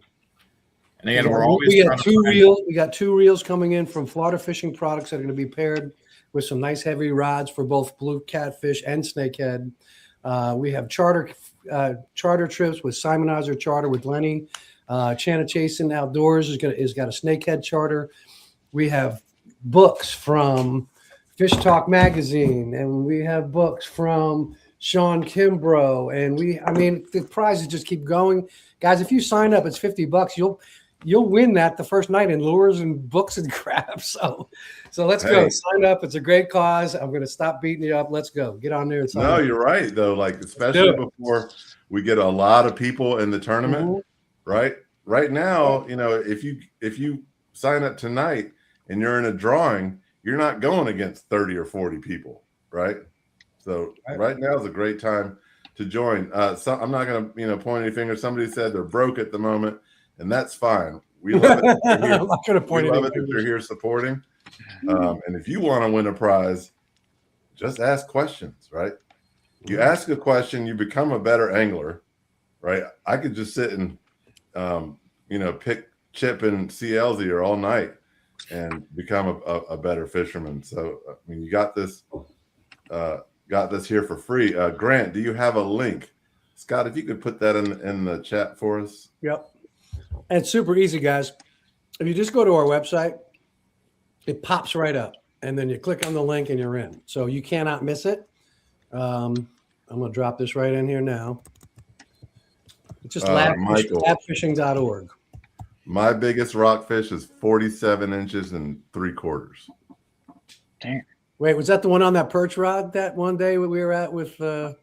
And again, we're always we got two reels. We got 2 reels coming in from Florida Fishing Products that are going to be paired with some nice heavy rods for both blue catfish and snakehead. We have charter trips with Simonizer Charter with Lenny. Chana Chasin Outdoors is got a snakehead charter. We have books from Fish Talk Magazine, and we have books from Sean Kimbrough, and the prizes just keep going, guys. If you sign up, it's $50. you'll win that the first night in lures and books and crap. So let's go. Hey. Sign up. It's a great cause. I'm going to stop beating you up. Let's go. Get on there and sign No, up. you're right though. Like especially before we get a lot of people in the tournament, Mm-hmm. right? Right now, you know, if you sign up tonight and you're in a drawing, you're not going against 30 or 40 people, right? So right now is a great time to join. So I'm not going to, point any fingers. Somebody said they're broke at the moment, and that's fine. We love it. I'm not going to point we any love it that fingers. you're here supporting. And if you want to win a prize, just ask questions, right? You ask a question, you become a better angler, right? I could just sit and, pick chip and CLs here all night and become a better fisherman. So, I mean, you got this here for free. Grant, do you have a link? Scott, if you could put that in the chat for us. Yep. And it's super easy, guys. If you just go to our website, it pops right up, and then you click on the link and you're in. So you cannot miss it. I'm going to drop this right in here now. It's just labfishing.org. My biggest rockfish is 47 inches and 3/4. Damn. Wait, was that the one on that perch rod that one day we were at with? No.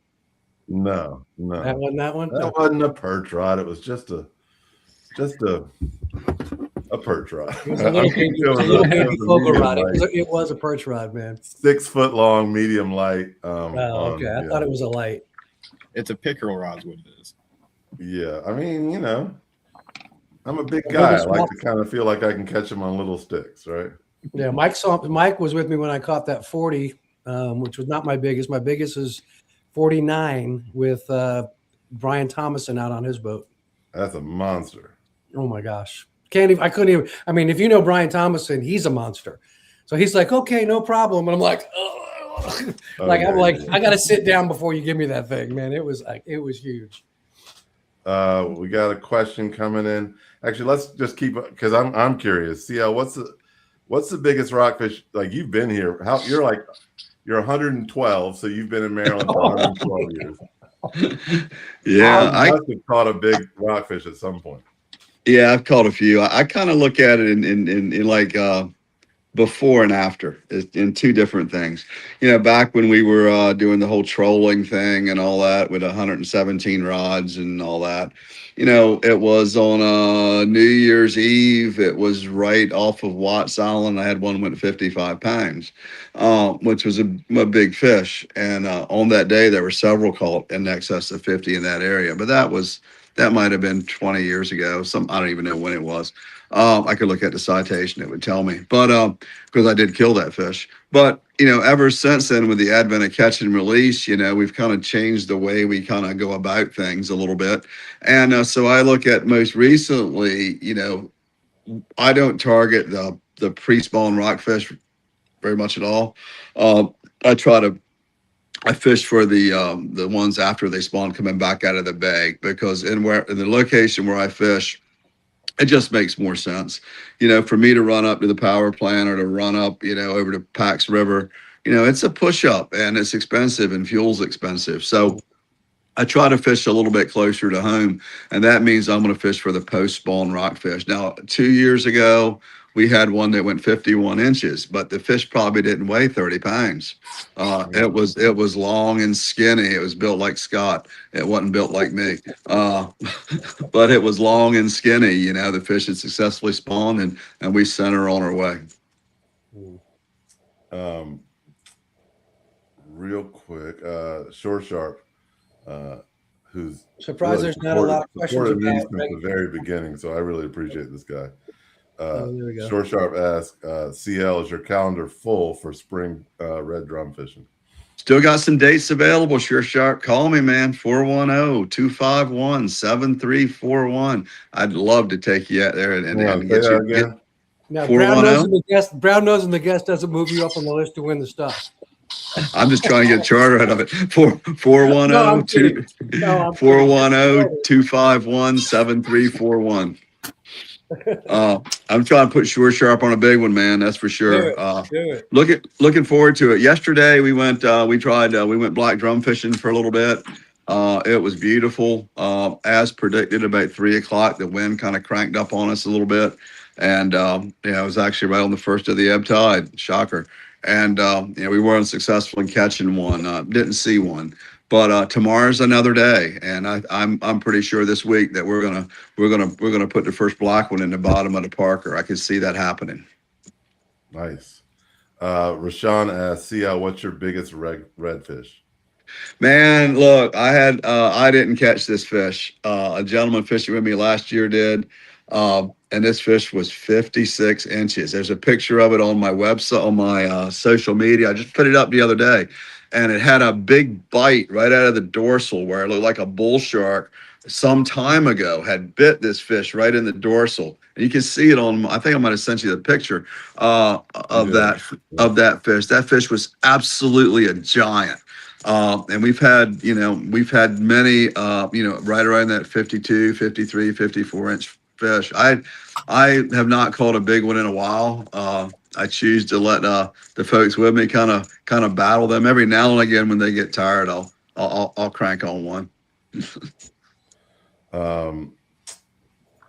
That wasn't that one. That wasn't a perch rod. It was just a perch rod. It was a little baby focal rod. It was a perch rod, man. 6 foot long, medium light. Okay. I thought it was a light. It's a pickerel rod is what it is. Yeah. I mean, I'm a big guy. I like to kind of feel like I can catch them on little sticks, right? Yeah. Mike was with me when I caught that 40, which was not my biggest. My biggest is 49 with Brian Thomason out on his boat. That's a monster. Oh my gosh. I couldn't even. I mean, if you know Brian Thomason, he's a monster. So he's like, okay, no problem. And I'm like, I got to sit down before you give me that thing, man. It was huge. We got a question coming in. Actually, let's just keep, because I'm curious. CL, what's the biggest rockfish? Like, you've been here. You're 112, so you've been in Maryland for 112 years. Yeah, I must have caught a big rockfish at some point. Yeah, I've caught a few. I kind of look at it in like before and after in two different things. Back when we were doing the whole trolling thing and all that with 117 rods and all that, it was on New Year's Eve. It was right off of Watts Island. I had one went 55 pounds, which was a big fish. And on that day, there were several caught in excess of 50 in that area. But that might have been 20 years ago. I don't even know when it was. I could look at the citation; it would tell me. But because I did kill that fish. But ever since then, with the advent of catch and release, we've kind of changed the way we kind of go about things a little bit. And so I look at most recently, I don't target the pre-spawn rockfish very much at all. I fish for the ones after they spawn coming back out of the bay, because in the location where I fish, it just makes more sense. For me to run up to the power plant or to run up, over to Pax River, it's a push up and it's expensive and fuel's expensive. So I try to fish a little bit closer to home, and that means I'm going to fish for the post spawn rockfish. Now, 2 years ago, we had one that went 51 inches, but the fish probably didn't weigh 30 pounds. It was long and skinny. It was built like Scott. It wasn't built like me. But it was long and skinny. The fish had successfully spawned, and we sent her on her way. Real quick, Shore Sharp, who's surprised there's not a lot of questions about me about since the very beginning. So I really appreciate this guy. there we go. Shore Sharp asks, CL, is your calendar full for spring red drum fishing? Still got some dates available. Sure Sharp, call me, man. 410-251-7341. I'd love to take you out there and get you again. Now, Brown Nose and the guest doesn't move you up on the list to win the stuff. I'm just trying to get a charter out of it. 410-251-7341. I'm trying to put Shore Sharp on a big one, man. That's for sure. Do it. Looking forward to it. Yesterday we went black drum fishing for a little bit. It was beautiful. As predicted, about 3 o'clock, the wind kind of cranked up on us a little bit. And, it was actually right on the first of the ebb tide. Shocker. And, we weren't successful in catching one. Didn't see one. But tomorrow's another day, and I'm pretty sure this week that we're gonna put the first black one in the bottom of the Parker. I can see that happening. Nice. Rashawn asks, CL, what's your biggest redfish? Man, look, I didn't catch this fish. A gentleman fishing with me last year did. And this fish was 56 inches. There's a picture of it on my website, on my social media. I just put it up the other day, and it had a big bite right out of the dorsal where it looked like a bull shark some time ago had bit this fish right in the dorsal. And you can see it on, I think I might have sent you the picture of that fish. That fish was absolutely a giant. And we've had many, right around that 52, 53, 54 inch fish. I have not caught a big one in a while. I choose to let the folks with me kind of battle them every now and again. When they get tired, I'll crank on one.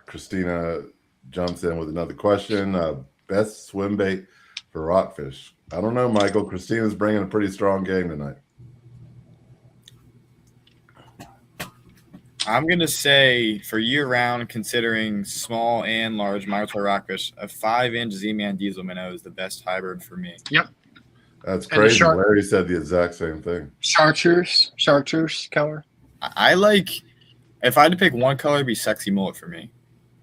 Christina jumps in with another question. Best swim bait for rockfish. I don't know, Michael. Christina's bringing a pretty strong game tonight. I'm going to say for year-round, considering small and large migratory rockfish, a 5-inch Z-Man diesel minnow is the best hybrid for me. Yep. That's crazy. Larry said the exact same thing. Chartreuse color. I like, if I had to pick one color, it'd be sexy mullet for me.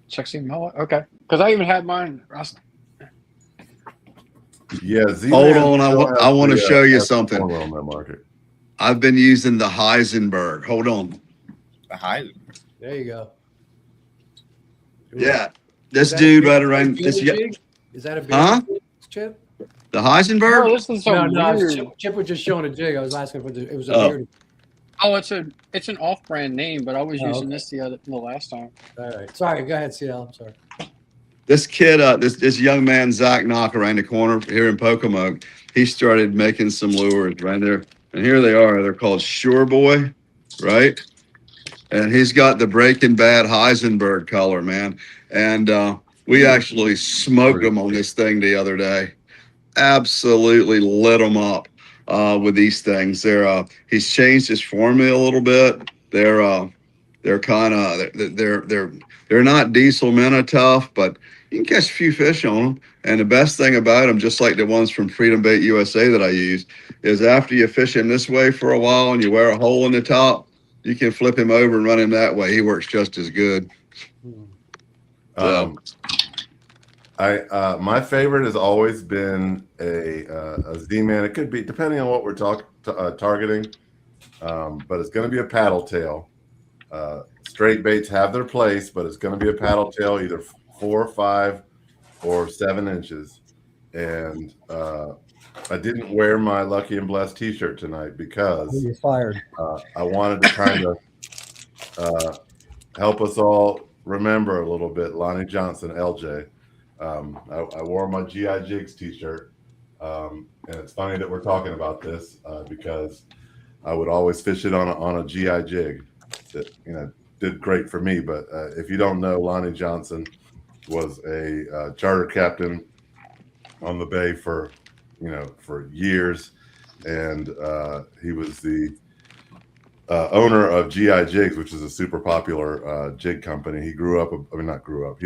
Sexy mullet? Okay. Because I even had mine. Yeah. Hold on. I want to show you something. On that market. I've been using the Heisenberg. Hold on. The high. There you go. Yeah, this dude right around this. Is that a big Chip? The Heisenberg? Oh, this is so weird. Chip was just showing a jig. I was asking if it was a beard. Oh, it's an off-brand name, but I was using this the last time. All right. Sorry. Go ahead, CL. I'm sorry. This kid, this young man, Zach Knock, around the corner here in Pocomoke, he started making some lures right there, and here they are. They're called Shore Boy, right? And he's got the Breaking Bad Heisenberg color, man. And we actually smoked him on this thing the other day. Absolutely lit him up with these things. He's changed his formula a little bit. They're not diesel minnow tough, but you can catch a few fish on them. And the best thing about them, just like the ones from Freedom Bait USA that I use, is after you fish him this way for a while and you wear a hole in the top, you can flip him over and run him that way. He works just as good. My favorite has always been a Z-Man. It could be depending on what we're targeting, but it's going to be a paddle tail. Straight baits have their place, but it's going to be a paddle tail, either 4, 5, or 7 inches. And I didn't wear my Lucky and Blessed T-shirt tonight because you're fired. I wanted to kind of help us all remember a little bit. Lonnie Johnson, LJ. I wore my GI Jigs T-shirt, and it's funny that we're talking about this because I would always fish it on a GI Jig. That did great for me. But if you don't know, Lonnie Johnson was a charter captain on the bay for years, and he was the owner of GI Jigs, which is a super popular jig company. He he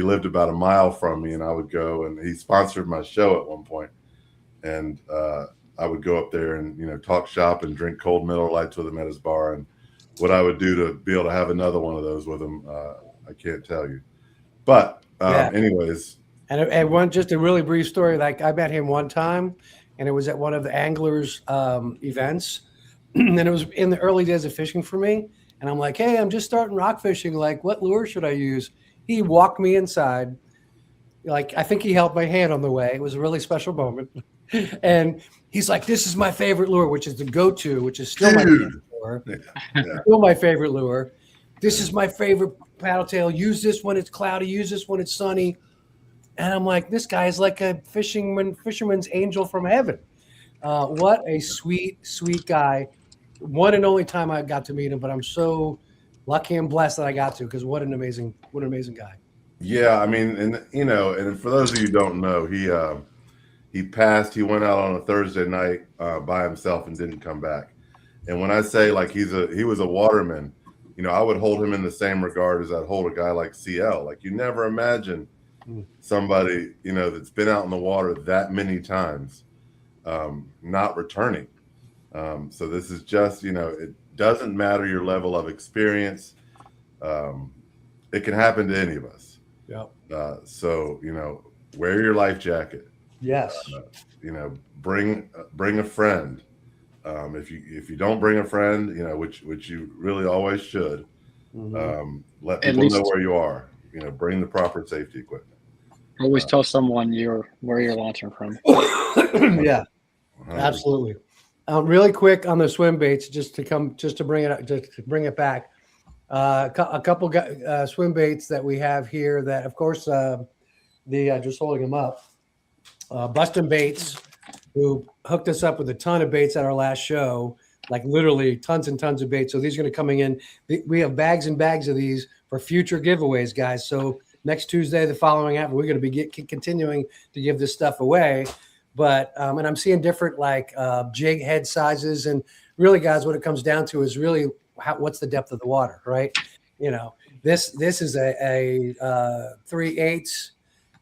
lived about a mile from me, and I would go, and he sponsored my show at one point, and I would go up there and talk shop and drink cold Miller Lights with him at his bar. And what I would do to be able to have another one of those with him, I can't tell you. But anyways. And one, just a really brief story. Like, I met him one time, and it was at one of the anglers events. And it was in the early days of fishing for me. And I'm like, hey, I'm just starting rock fishing. Like, what lure should I use? He walked me inside. Like, I think he held my hand on the way. It was a really special moment. And he's like, this is my favorite lure, which is the go-to, which is still my favorite lure. Yeah. Still my favorite lure. This is my favorite paddle tail. Use this when it's cloudy. Use this when it's sunny. And I'm like, this guy is like a fisherman's angel from heaven. What a sweet, sweet guy. one and only time I got to meet him, but I'm so lucky and blessed that I got to, because what an amazing guy. Yeah, I mean, and and for those of you who don't know, he passed. He went out on a Thursday night by himself and didn't come back. And when I say like he was a waterman, I would hold him in the same regard as I'd hold a guy like CL. Like, you never imagine somebody that's been out in the water that many times not returning. So this is just it doesn't matter your level of experience. It can happen to any of us. Yeah. So wear your life jacket. Yes. Bring a friend. If you don't bring a friend, which you really always should, let people know where you are. Bring the proper safety equipment. Always tell someone where you're launching from. Yeah, 100%. Absolutely. Really quick on the swim baits, just to bring it back. A couple swim baits that we have here that, of course, just holding them up. Bustin' Baits, who hooked us up with a ton of baits at our last show, like literally tons and tons of baits. So these are going to coming in. We have bags and bags of these for future giveaways, guys. So next Tuesday, the following after, we're going to be continuing to give this stuff away. But and I'm seeing different jig head sizes, and really, guys, what it comes down to is really what's the depth of the water, right? This is a 3/8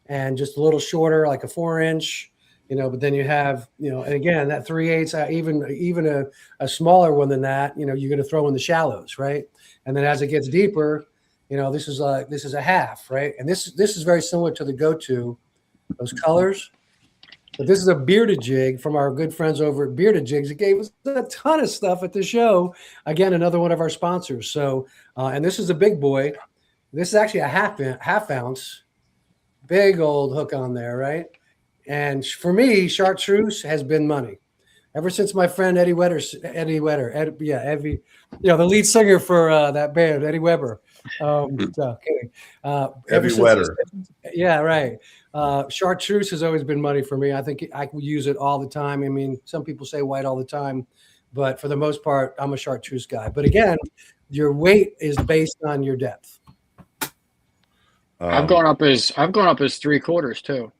and just a little shorter, like a 4-inch. But then you have, and again, that 3/8, even a smaller one than that, you're going to throw in the shallows, right? And then as it gets deeper, this is a half, right? And this is very similar to the go-to, those colors. But this is a bearded jig from our good friends over at Bearded Jigs. It gave us a ton of stuff at the show. Again, another one of our sponsors. So, and this is a big boy. This is actually a half ounce, big old hook on there, right? And for me, chartreuse has been money ever since my friend Eddie Weber, the lead singer for that band, Eddie Weber. Kidding. Eddie Weber. Yeah, right. Chartreuse has always been money for me. I think I use it all the time. I mean, some people say white all the time, but for the most part, I'm a chartreuse guy. But again, your weight is based on your depth. I've gone up as 3/4 too,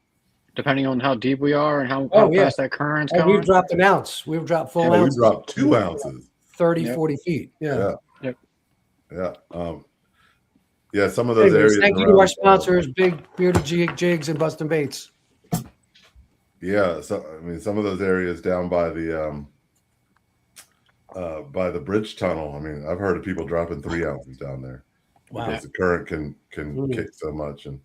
depending on how deep we are and how fast that current's going. We've dropped an ounce. We've dropped full ounce. We dropped 2 ounces. 30, 40 feet. Yeah. Yeah. Yeah. Some of those areas. Thank you to our sponsors, Big Bearded Jigs and Bustin' Baits. Yeah. So, I mean, some of those areas down by the bridge tunnel. I mean, I've heard of people dropping 3 ounces down there. Wow. Because the current can kick so much. And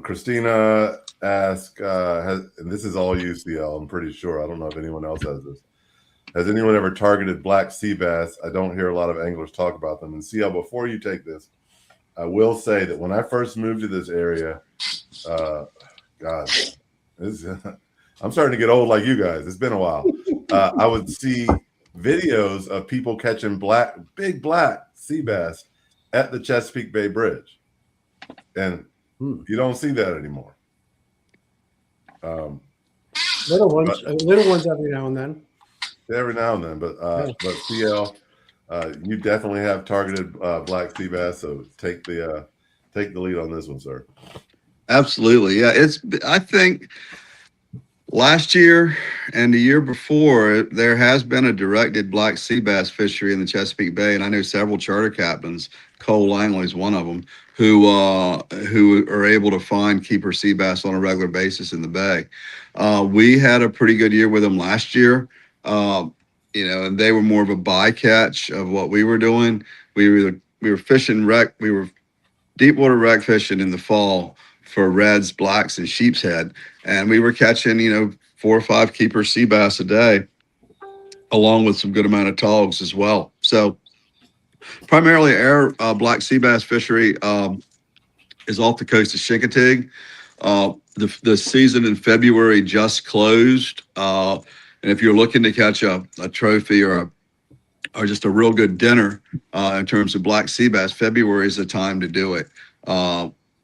Christina asked, and this is all UCL, I'm pretty sure. I don't know if anyone else has this. Has anyone ever targeted black sea bass? I don't hear a lot of anglers talk about them. And CL, before you take this, I will say that when I first moved to this area, I'm starting to get old like you guys. It's been a while. I would see videos of people catching big black sea bass at the Chesapeake Bay Bridge, and you don't see that anymore. Little ones every now and then. Every now and then, but CL, you definitely have targeted black sea bass, so take the lead on this one, sir. Absolutely, yeah. I think last year and the year before, there has been a directed black sea bass fishery in the Chesapeake Bay, and I know several charter captains. Cole Langley is one of them, who are able to find keeper sea bass on a regular basis in the bay. We had a pretty good year with them last year, and they were more of a bycatch of what we were doing. We were fishing we were deep water wreck fishing in the fall for reds, blacks, and sheep's head, and we were catching 4 or 5 keeper sea bass a day, along with some good amount of togs as well. So primarily our black sea bass fishery is off the coast of Chincoteague. The season in February just closed, and if you're looking to catch a trophy or just a real good dinner in terms of black sea bass, February is the time to do it.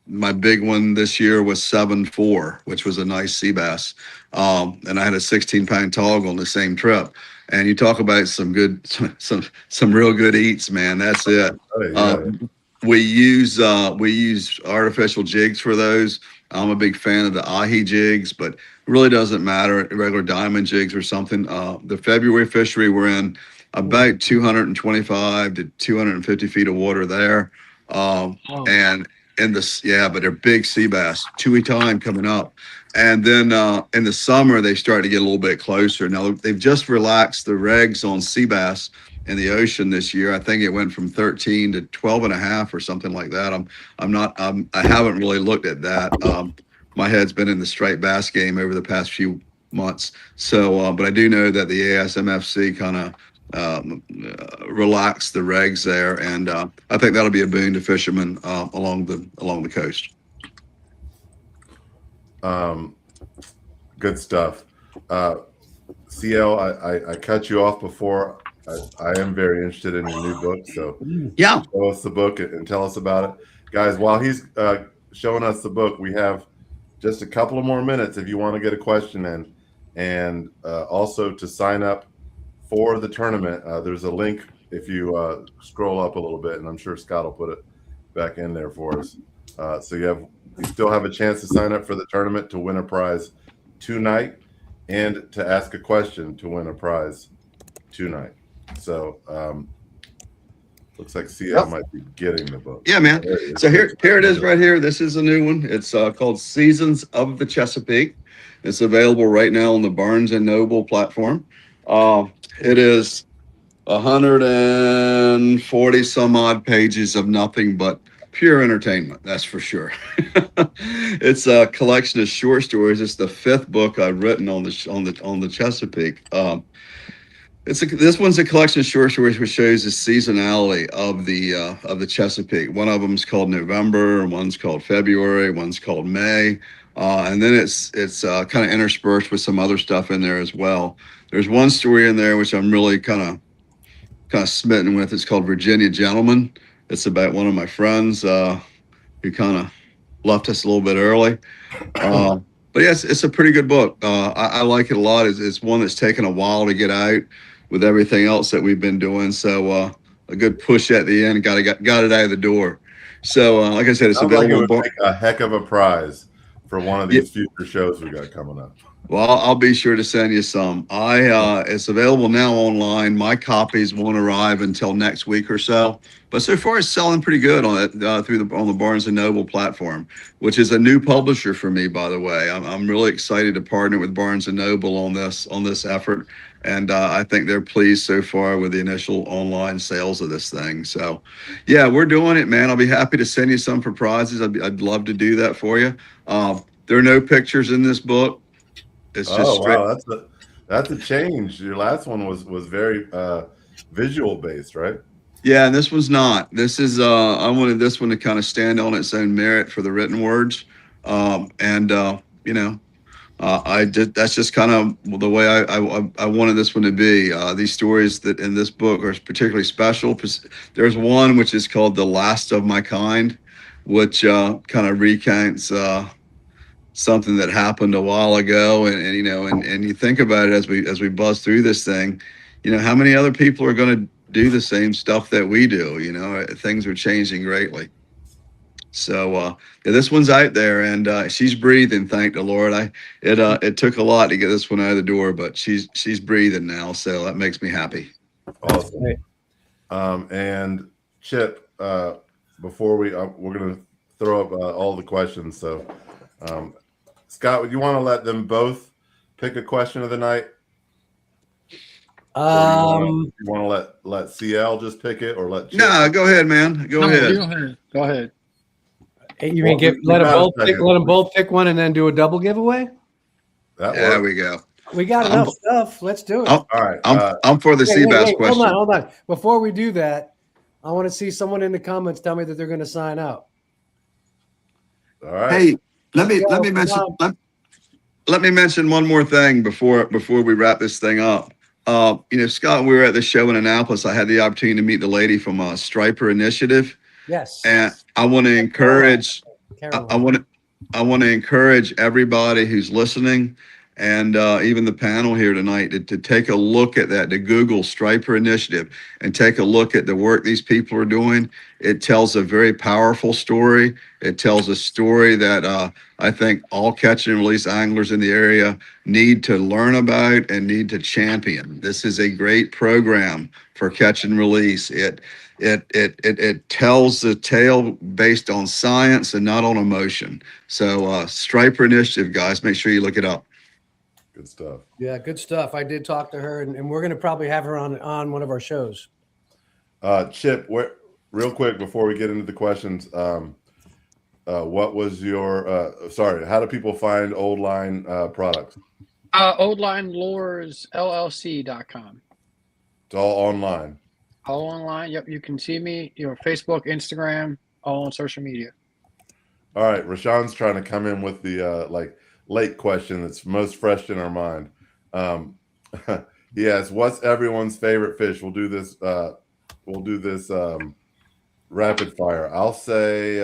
my big one this year was 7.4, which was a nice sea bass. And I had a 16-pound tog on the same trip. And you talk about some good, some real good eats, man. That's it. Oh, yeah. We use artificial jigs for those. I'm a big fan of the ahi jigs, but it really doesn't matter. Regular diamond jigs or something. The February fishery, we're in about 225 to 250 feet of water there. And in this, yeah, but they're big sea bass, chewy time coming up. And then in the summer, they start to get a little bit closer. Now, they've just relaxed the regs on sea bass in the ocean this year. I think it went from 13 to 12 and a half or something like that. I haven't really looked at that. My head's been in the striped bass game over the past few months. So, but I do know that the ASMFC kind of relax the regs there, and I think that'll be a boon to fishermen along the coast. Good stuff. CL, I cut you off before. I am very interested in your new book, so yeah, show us the book and tell us about it, guys. While he's showing us the book, we have just a couple of more minutes if you want to get a question in, and also to sign up for the tournament. There's a link if you scroll up a little bit, and I'm sure Scott will put it back in there for us. So you still have a chance to sign up for the tournament to win a prize tonight, and to ask a question to win a prize tonight. So looks like CL might be getting the book. Yeah, man. So here it is right here. This is a new one. It's called Seasons of the Chesapeake. It's available right now on the Barnes & Noble platform. It is 140 some odd pages of nothing but pure entertainment. That's for sure. It's a collection of short stories. It's the 5th book I've written on the Chesapeake. This one's a collection of short stories which shows the seasonality of the Chesapeake. One of them is called November, one's called February, one's called May, and then it's kind of interspersed with some other stuff in there as well. There's one story in there which I'm really kind of smitten with. It's called Virginia Gentleman. It's about one of my friends who kind of left us a little bit early. But yes, it's a pretty good book. I like it a lot. It's one that's taken a while to get out with everything else that we've been doing. So a good push at the end, got it out of the door. So like I said, it's available. Like it would make a heck of a prize for one of these future shows we got coming up. Well, I'll be sure to send you some. It's available now online. My copies won't arrive until next week or so. But so far, it's selling pretty good on it on the Barnes & Noble platform, which is a new publisher for me, by the way. I'm really excited to partner with Barnes & Noble on this effort, and I think they're pleased so far with the initial online sales of this thing. So, yeah, we're doing it, man. I'll be happy to send you some for prizes. I'd love to do that for you. There are no pictures in this book. It's just straight. Wow, that's a change. Your last one was very visual based, right? Yeah, and this one's not. This is I wanted this one to kind of stand on its own merit for the written words, that's just kind of the way I wanted this one to be. These stories that in this book are particularly special. There's one which is called The Last of My Kind, which kind of recounts something that happened a while ago, and you think about it as we buzz through this thing, how many other people are going to do the same stuff that we do? Things are changing greatly. So this one's out there, and she's breathing, thank the Lord. It took a lot to get this one out of the door, but she's breathing now, so that makes me happy. Awesome. And Chip, before we're going to throw up all the questions, so Scott, would you want to let them both pick a question of the night? You want to let CL just pick it, or let Chip? No, go ahead, man. Go ahead. Go ahead. You mean let them both pick one and then do a double giveaway? There we go. We got enough stuff. Let's do it. All right. I'm for the sea bass question. Hold on. Before we do that, I want to see someone in the comments tell me that they're going to sign out. All right. Hey, let me mention one more thing before we wrap this thing up. Scott, we were at the show in Annapolis. I had the opportunity to meet the lady from Striper Initiative. Yes. And I want to encourage Caroline. I want to encourage everybody who's listening and even the panel here tonight to take a look at that, to Google Striper Initiative and take a look at the work these people are doing. It tells a very powerful story. It tells a story that I think all catch and release anglers in the area need to learn about and need to champion. This is a great program for catch and release. It tells the tale based on science and not on emotion. So Striper Initiative, guys, make sure you look it up. Good stuff. Yeah, good stuff. I did talk to her, and we're going to probably have her on one of our shows. Chip, real quick before we get into the questions, what was your how do people find Old Line products? OldLineLuresLLC.com. It's all online. All online. Yep, you can see me. Facebook, Instagram, all on social media. All right, Rashawn's trying to come in with the late question that's most fresh in our mind. He asks, "What's everyone's favorite fish?" We'll do this. Rapid fire. I'll say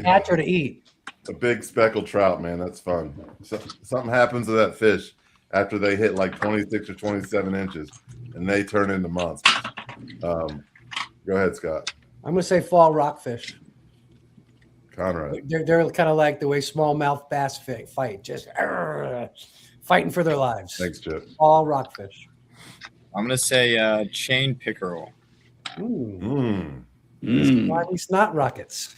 Catch or to eat. a big speckled trout, man. That's fun. So, something happens to that fish after they hit like 26 or 27 inches, and they turn into monsters. Go ahead, Scott. I'm going to say fall rockfish. Conrad. They're kind of like the way smallmouth bass fight, just fighting for their lives. Thanks, Chip. Fall rockfish. I'm gonna say chain pickerel. Ooh. Mm. Slimy snot rockets.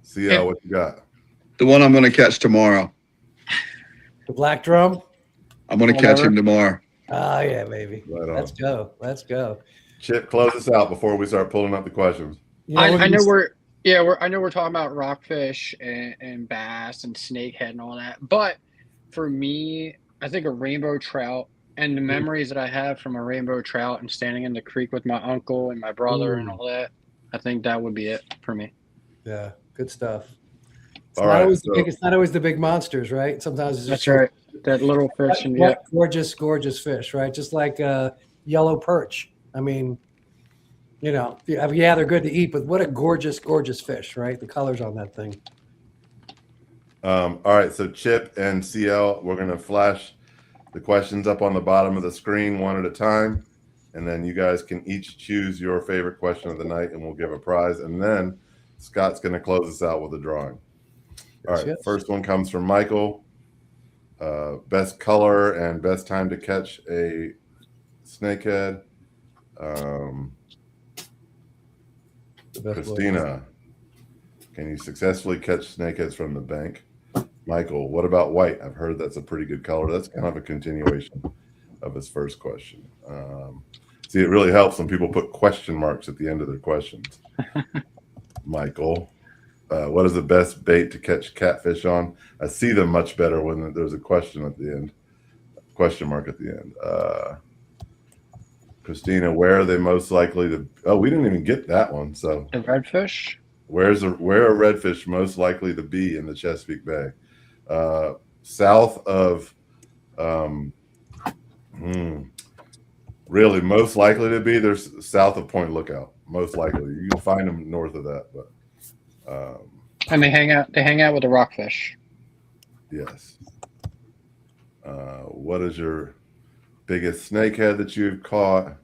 See what you got. The one I'm going to catch tomorrow. The black drum. I'm going to catch him tomorrow. Oh, yeah, baby. Right on. Let's go. Let's go. Chip, close us out before we start pulling up the questions. I know we're talking about rockfish and bass and snakehead and all that. But for me, I think a rainbow trout and the memories that I have from a rainbow trout and standing in the creek with my uncle and my brother and all that, I think that would be it for me. Yeah, good stuff. It's All not right, always so- it's not always the big monsters, right? Sometimes it's just That's right. That little fish and gorgeous fish, right? Just like yellow perch. I mean, yeah, they're good to eat, but what a gorgeous fish, right? The colors on that thing. All right, so Chip and CL, we're going to flash the questions up on the bottom of the screen one at a time, and then you guys can each choose your favorite question of the night, and we'll give a prize, and then Scott's going to close us out with a drawing. All right, Yes. First one comes from Michael. Best color and best time to catch a snakehead. Christina, can you successfully catch snakeheads from the bank? Michael, what about white? I've heard that's a pretty good color. That's kind of a continuation of his first question. See, it really helps when people put question marks at the end of their questions. Michael, what is the best bait to catch catfish on? I see them much better when there's a question at the end, question mark at the end. Christina, where are they most likely to? Oh, we didn't even get that one. So the redfish. Where are redfish most likely to be in the Chesapeake Bay? South of, really most likely to be. There's south of Point Lookout. Most likely, you can find them north of that, but. And they hang out. They hang out with the rockfish. Yes. What is your biggest snakehead that you've caught?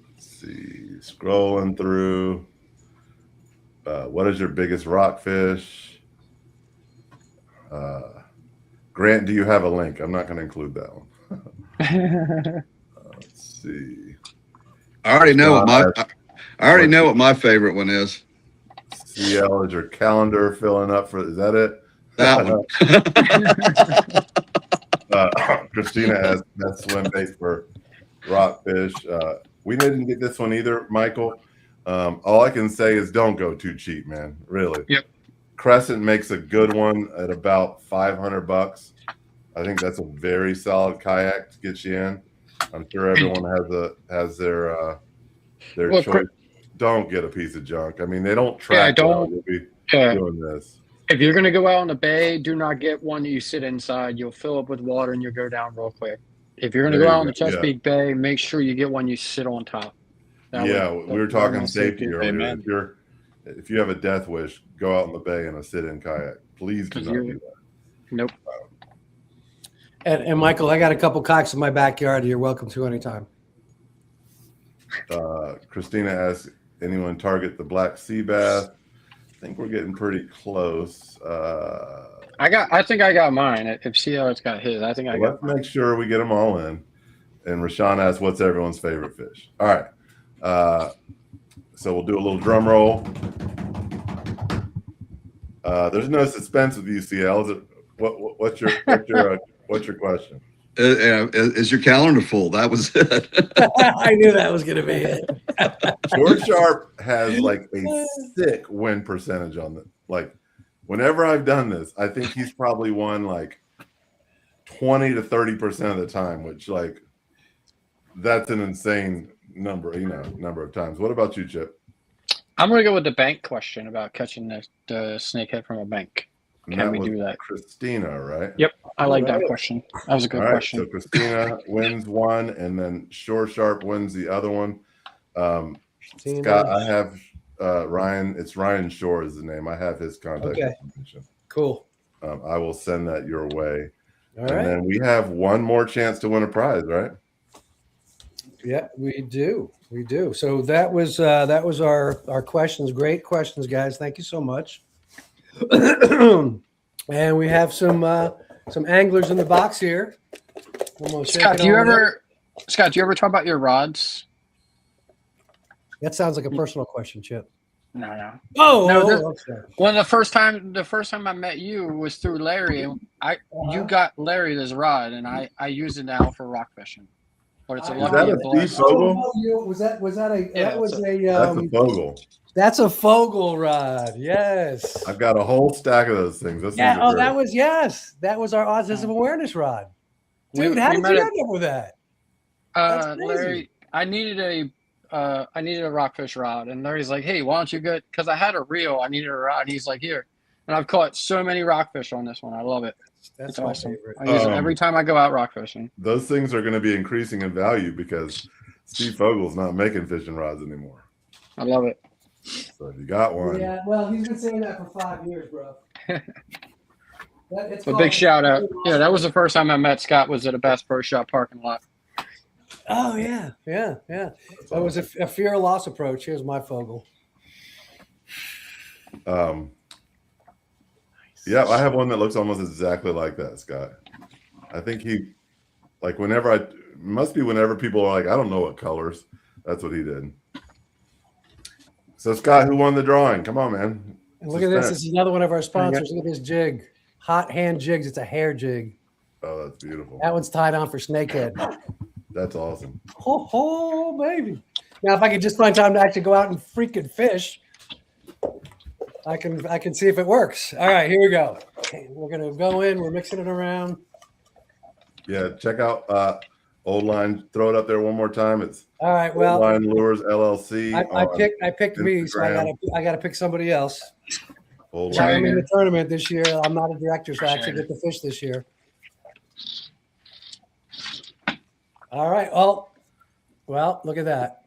Let's see. Scrolling through. What is your biggest rockfish? Grant, do you have a link? I'm not going to include that one. Let's see. I already know what my favorite one is. CL, is your calendar filling up for? Is that it? That one. Christina has best swim bait for rockfish. We didn't get this one either, Michael. All I can say is don't go too cheap, man. Really. Yep. Crescent makes a good one at about $500. I think that's a very solid kayak to get you in. I'm sure everyone has their choice. Don't get a piece of junk. I mean, they don't track. You'll be doing this. If you're going to go out on the bay, do not get one that you sit inside. You'll fill up with water and you'll go down real quick. If you're going to There go you out on the go, yeah. Chesapeake Bay, make sure you get one you sit on top. That Yeah, way, we were the talking normal safety earlier. Amen. If you have a death wish, go out in the bay in a sit-in kayak. Please do 'Cause not you- do that. Nope. And Michael, I got a couple kayaks in my backyard. You're welcome to anytime. Christina asks, anyone target the black sea bass? I think we're getting pretty close. I think I got mine. If CL's got his, I think I got Let's make sure we get them all in. And Rashawn asks, what's everyone's favorite fish? All right. So we'll do a little drum roll. There's no suspense with UCL. Is it, what's your question? Is your calendar full? That was it. I knew that was going to be it. Short Sharp has like a sick win percentage on it. Like whenever I've done this, I think he's probably won like 20 to 30% of the time, which like that's an insane number, number of times. What about you, Chip? I'm going to go with the bank question about catching the snakehead from a bank. Can we do that? Christina, right? Yep. I like that question. That was a good question. So Christina wins one, and then Shore Sharp wins the other one. Scott, I have Ryan. It's Ryan Shore is the name. I have his contact information. Cool. I will send that your way. All and right. then we have one more chance to win a prize, right? Yeah, we do. We do. So that was our questions. Great questions, guys. Thank you so much. And we have some anglers in the box here. Scott, do you ever talk about your rods? That sounds like a personal question, Chip. No. Oh, No, okay. Well, the first time I met you was through Larry, and you got Larry this rod, and I use it now for rock fishing. But it's a Is that lucky a and blessed. Steve Fogel? That's a Fogel. That's a Fogel rod. Yes. I've got a whole stack of those things. Those Yeah. things are Oh, great. that was our autism awareness rod. We- Dude, how we did met you at- end up with that? That's crazy. Larry, I needed a rockfish rod, and Larry's like, "Hey, why don't you get?" Because I had a reel, I needed a rod. He's like, "Here," and I've caught so many rockfish on this one. I love it. That's It's my awesome. favorite. I use it every time I go out rock fishing. Those things are going to be increasing in value because Steve Fogel's not making fishing rods anymore. I love it. So if you got one, Yeah, well, he's been saying that for 5 years, bro. A big shout out. Yeah, that was the first time I met Scott. Was at a Bass Pro Shop parking lot. Oh yeah. That was a fear of loss approach. Here's my Fogel. Yeah, I have one that looks almost exactly like that, Scott. I think he, like, whenever people are like, I don't know what colors. That's what he did. So, Scott, who won the drawing? Come on, man. And look at this. This is another one of our sponsors. Look at this jig. Hot Hand Jigs. It's a hair jig. Oh, that's beautiful. That one's tied on for snakehead. That's awesome. Oh, baby. Now, if I could just find time to actually go out and freaking fish, I can see if it works. All right, here we go. Okay, we're gonna go in. We're mixing it around. Yeah, check out Old Line. Throw it up there one more time. It's All right. Well, Old Line Lures LLC. I picked me, so I gotta pick somebody else. Old I'm Line. in the tournament this year. I'm not a director, so I actually get to fish this year. All right. Well, look at that.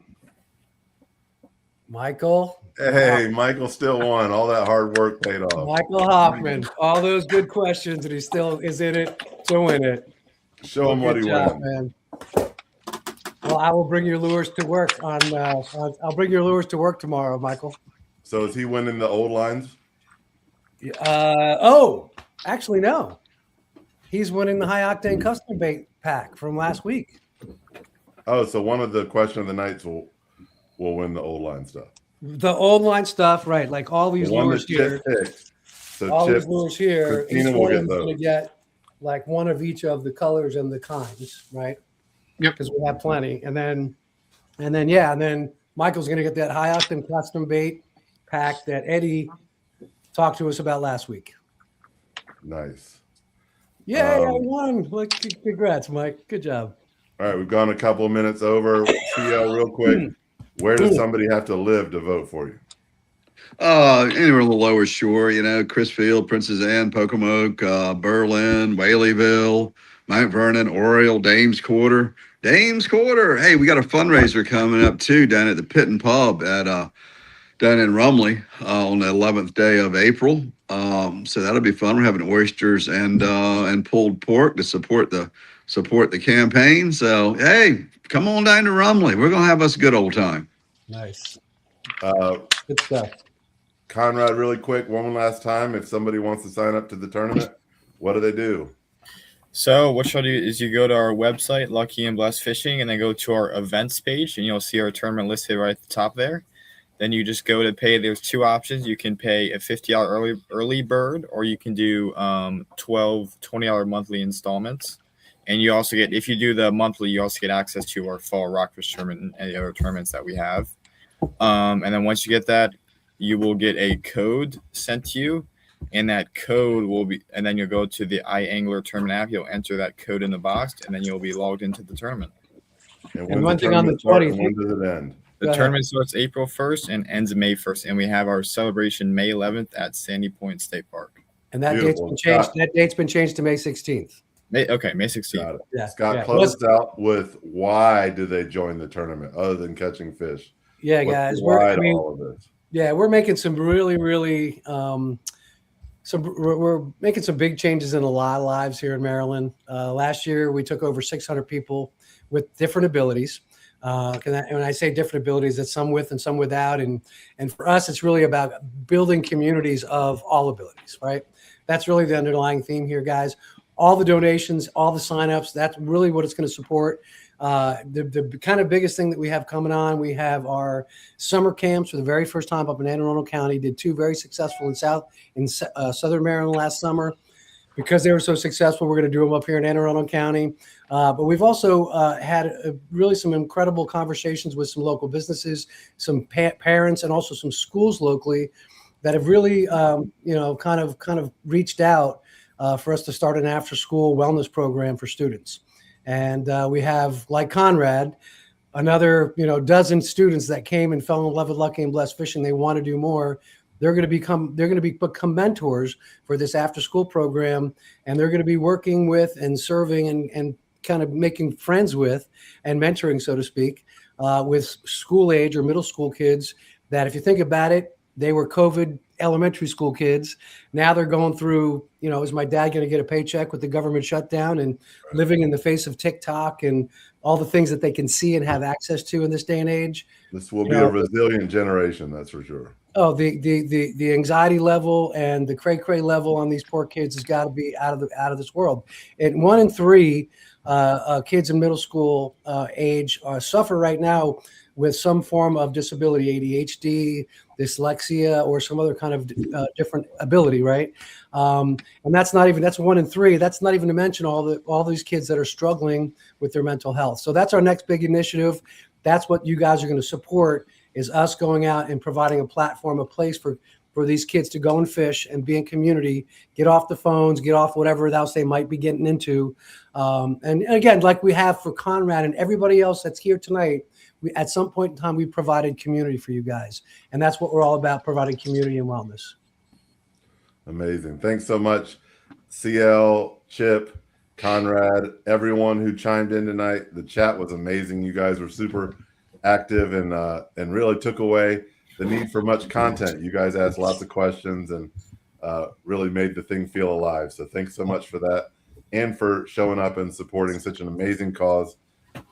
Michael. Hey, Michael still won. All that hard work paid off. Michael Hoffman. All those good questions, and he still is in it to win it. Show him what he won. Man. Well, I will bring your lures to work I'll bring your lures to work tomorrow, Michael. So is he winning the Old Lines? Actually, no. He's winning the high octane custom bait pack from last week. Oh, so one of the question of the nights will win the Old Line stuff. The old line stuff, right? Like all these The one lures that Chip here. picked. So All Chip, these lures here. Each Christina will one get of them's going to those. get like one of each of the colors and the kinds, right? Yep. Because we have plenty. And then Michael's going to get that high octane custom bait pack that Eddie talked to us about last week. Nice. Yeah, I won. Like, congrats, Mike. Good job. All right, we've gone a couple of minutes over. CL, real quick. Where does somebody have to live to vote for you? Anywhere on the lower shore, Chrisfield, Princess Anne, Pocomoke, Berlin, Whaleyville, Mount Vernon, Oriole, Dames Quarter. Dames Quarter. Hey, we got a fundraiser coming up too down at the Pit and Pub at down in Rumley on the 11th day of April. So that'll be fun. We're having oysters and pulled pork to support the campaign. So hey, come on down to Rumley. We're gonna have us a good old time. Nice. Uh, Good stuff. Conrad, really quick, one last time. If somebody wants to sign up to the tournament, what do they do? So what you'll do is you go to our website, Lucky and Blessed Fishing, and then go to our events page, and you'll see our tournament listed right at the top there. Then you just go to pay. There's two options. You can pay a $50 early bird, or you can do $20 monthly installments. And you also get, if you do the monthly, you also get access to our fall rockfish tournament and any other tournaments that we have. And then once you get that, you will get a code sent to you, and that code will be, and then you'll go to the iAngler tournament app. You'll enter that code in the box, and then you'll be logged into the tournament. And one thing on the 20th, when does it end? The tournament starts April 1st and ends May 1st, and we have our celebration May 11th at Sandy Point State Park. And that date's been changed. That date's been changed to May 16th. May 16th. Yeah. Scott closed out with why do they join the tournament other than catching fish? Yeah, guys, all of this? Yeah, we're making some really we're making some big changes in a lot of lives here in Maryland. Last year, we took over 600 people with different abilities. When I say different abilities, it's some with and some without. And for us, it's really about building communities of all abilities, right? That's really the underlying theme here, guys. All the donations, all the signups, that's really what it's going to support. The kind of biggest thing that we have coming on, we have our summer camps for the very first time up in Anne Arundel County. Did two very successful in Southern Maryland last summer. Because they were so successful, we're going to do them up here in Anne Arundel County. But we've also had really some incredible conversations with some local businesses, some parents, and also some schools locally that have really, kind of reached out for us to start an after-school wellness program for students. And we have, like Conrad, another dozen students that came and fell in love with Lucky and Blessed Fishing. They want to do more. They're going to become mentors for this after school program, and they're going to be working with and serving and kind of making friends with and mentoring, so to speak, with school age or middle school kids that, if you think about it, they were COVID elementary school kids. Now they're going through, is my dad going to get a paycheck with the government shutdown and living in the face of TikTok and all the things that they can see and have access to in this day and age? This will be a resilient generation, that's for sure. Oh, the anxiety level and the cray level on these poor kids has got to be out of this world. And 1 in 3 kids in middle school age suffer right now with some form of disability, ADHD, dyslexia, or some other kind of different ability, right? And that's 1 in 3. That's not even to mention all these kids that are struggling with their mental health. So that's our next big initiative. That's what you guys are going to support, is us going out and providing a platform, a place for these kids to go and fish and be in community, get off the phones, get off whatever else they might be getting into. And again, like we have for Conrad and everybody else that's here tonight, at some point in time, we provided community for you guys. And that's what we're all about, providing community and wellness. Amazing. Thanks so much, CL, Chip, Conrad, everyone who chimed in tonight. The chat was amazing. You guys were super active and really took away the need for much content. You guys asked lots of questions and really made the thing feel alive. So thanks so much for that, and for showing up and supporting such an amazing cause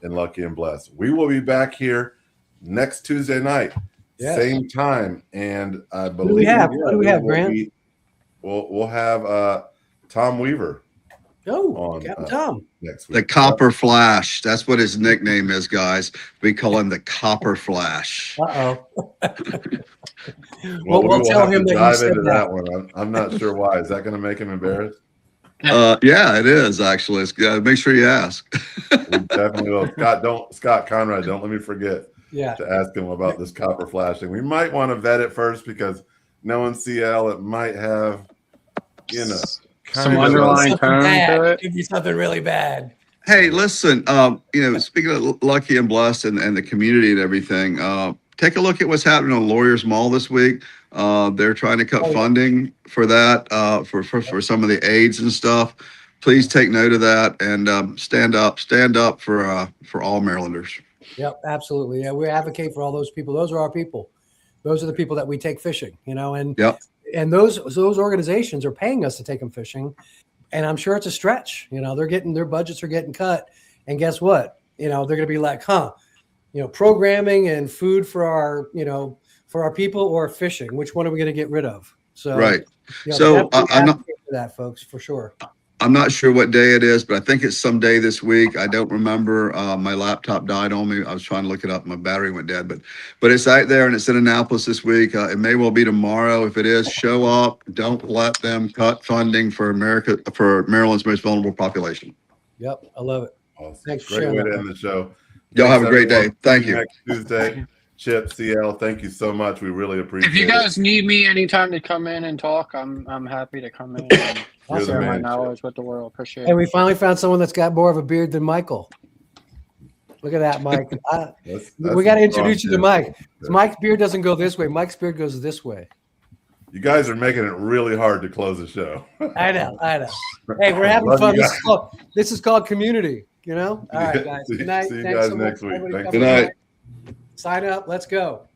in Lucky and Blessed. We will be back here next Tuesday night, same time, and I believe what do we have, Grant? We'll have Tom Weaver. Oh, Captain Tom. Next week. The Copper Flash. That's what his nickname is, guys. We call him the Copper Flash. Uh-oh. We'll tell him that you said into that one. I'm not sure why. Is that going to make him embarrassed? Yeah, it is actually. Make sure you ask. We definitely will. Scott Conrad, don't let me forget to ask him about this copper flashing. We might want to vet it first, because knowing CL, it might have, some underlying tone to it. Could be something really bad. Hey, listen, speaking of Lucky and Blessed and the community and everything, take a look at what's happening on Lawyers Mall this week. They're trying to cut funding for that, for some of the aids and stuff. please take note of that and stand up for all Marylanders. Yep, absolutely. Yeah, we advocate for all those people. Those are our people. Those are the people that we take fishing, and Yep. and those organizations are paying us to take them fishing. And I'm sure it's a stretch. They're getting, their budgets are getting cut. And guess what? They're going to be like, programming and food for our people or fishing. Which one are we going to get rid of? So Right. So I'm not for that, folks, for sure. I'm not sure what day it is, but I think it's some day this week. I don't remember. My laptop died on me. I was trying to look it up. My battery went dead, but it's out there and it's in Annapolis this week. It may well be tomorrow. If it is, show up. Don't let them cut funding for Maryland's most vulnerable population. Yep. I love it. Awesome. Thanks for Great sharing way that. to end the show. Y'all Thanks, have a great day. everyone. Thank See you you. next Tuesday. Chip, CL, thank you so much. We really appreciate it. If you guys need me anytime to come in and talk, I'm happy to come in and You're the share my man, knowledge with the world. Appreciate Hey, it. we finally found someone that's got more of a beard than Michael. Look at that, Mike. We got to introduce you to Mike. Mike's beard doesn't go this way. Mike's beard goes this way. You guys are making it really hard to close the show. I know. Hey, we're having Love fun. you This is called community, All right, guys. See Good night. you Thanks guys so much next for week. everybody Thanks. coming Good night. by. Sign up. Let's go.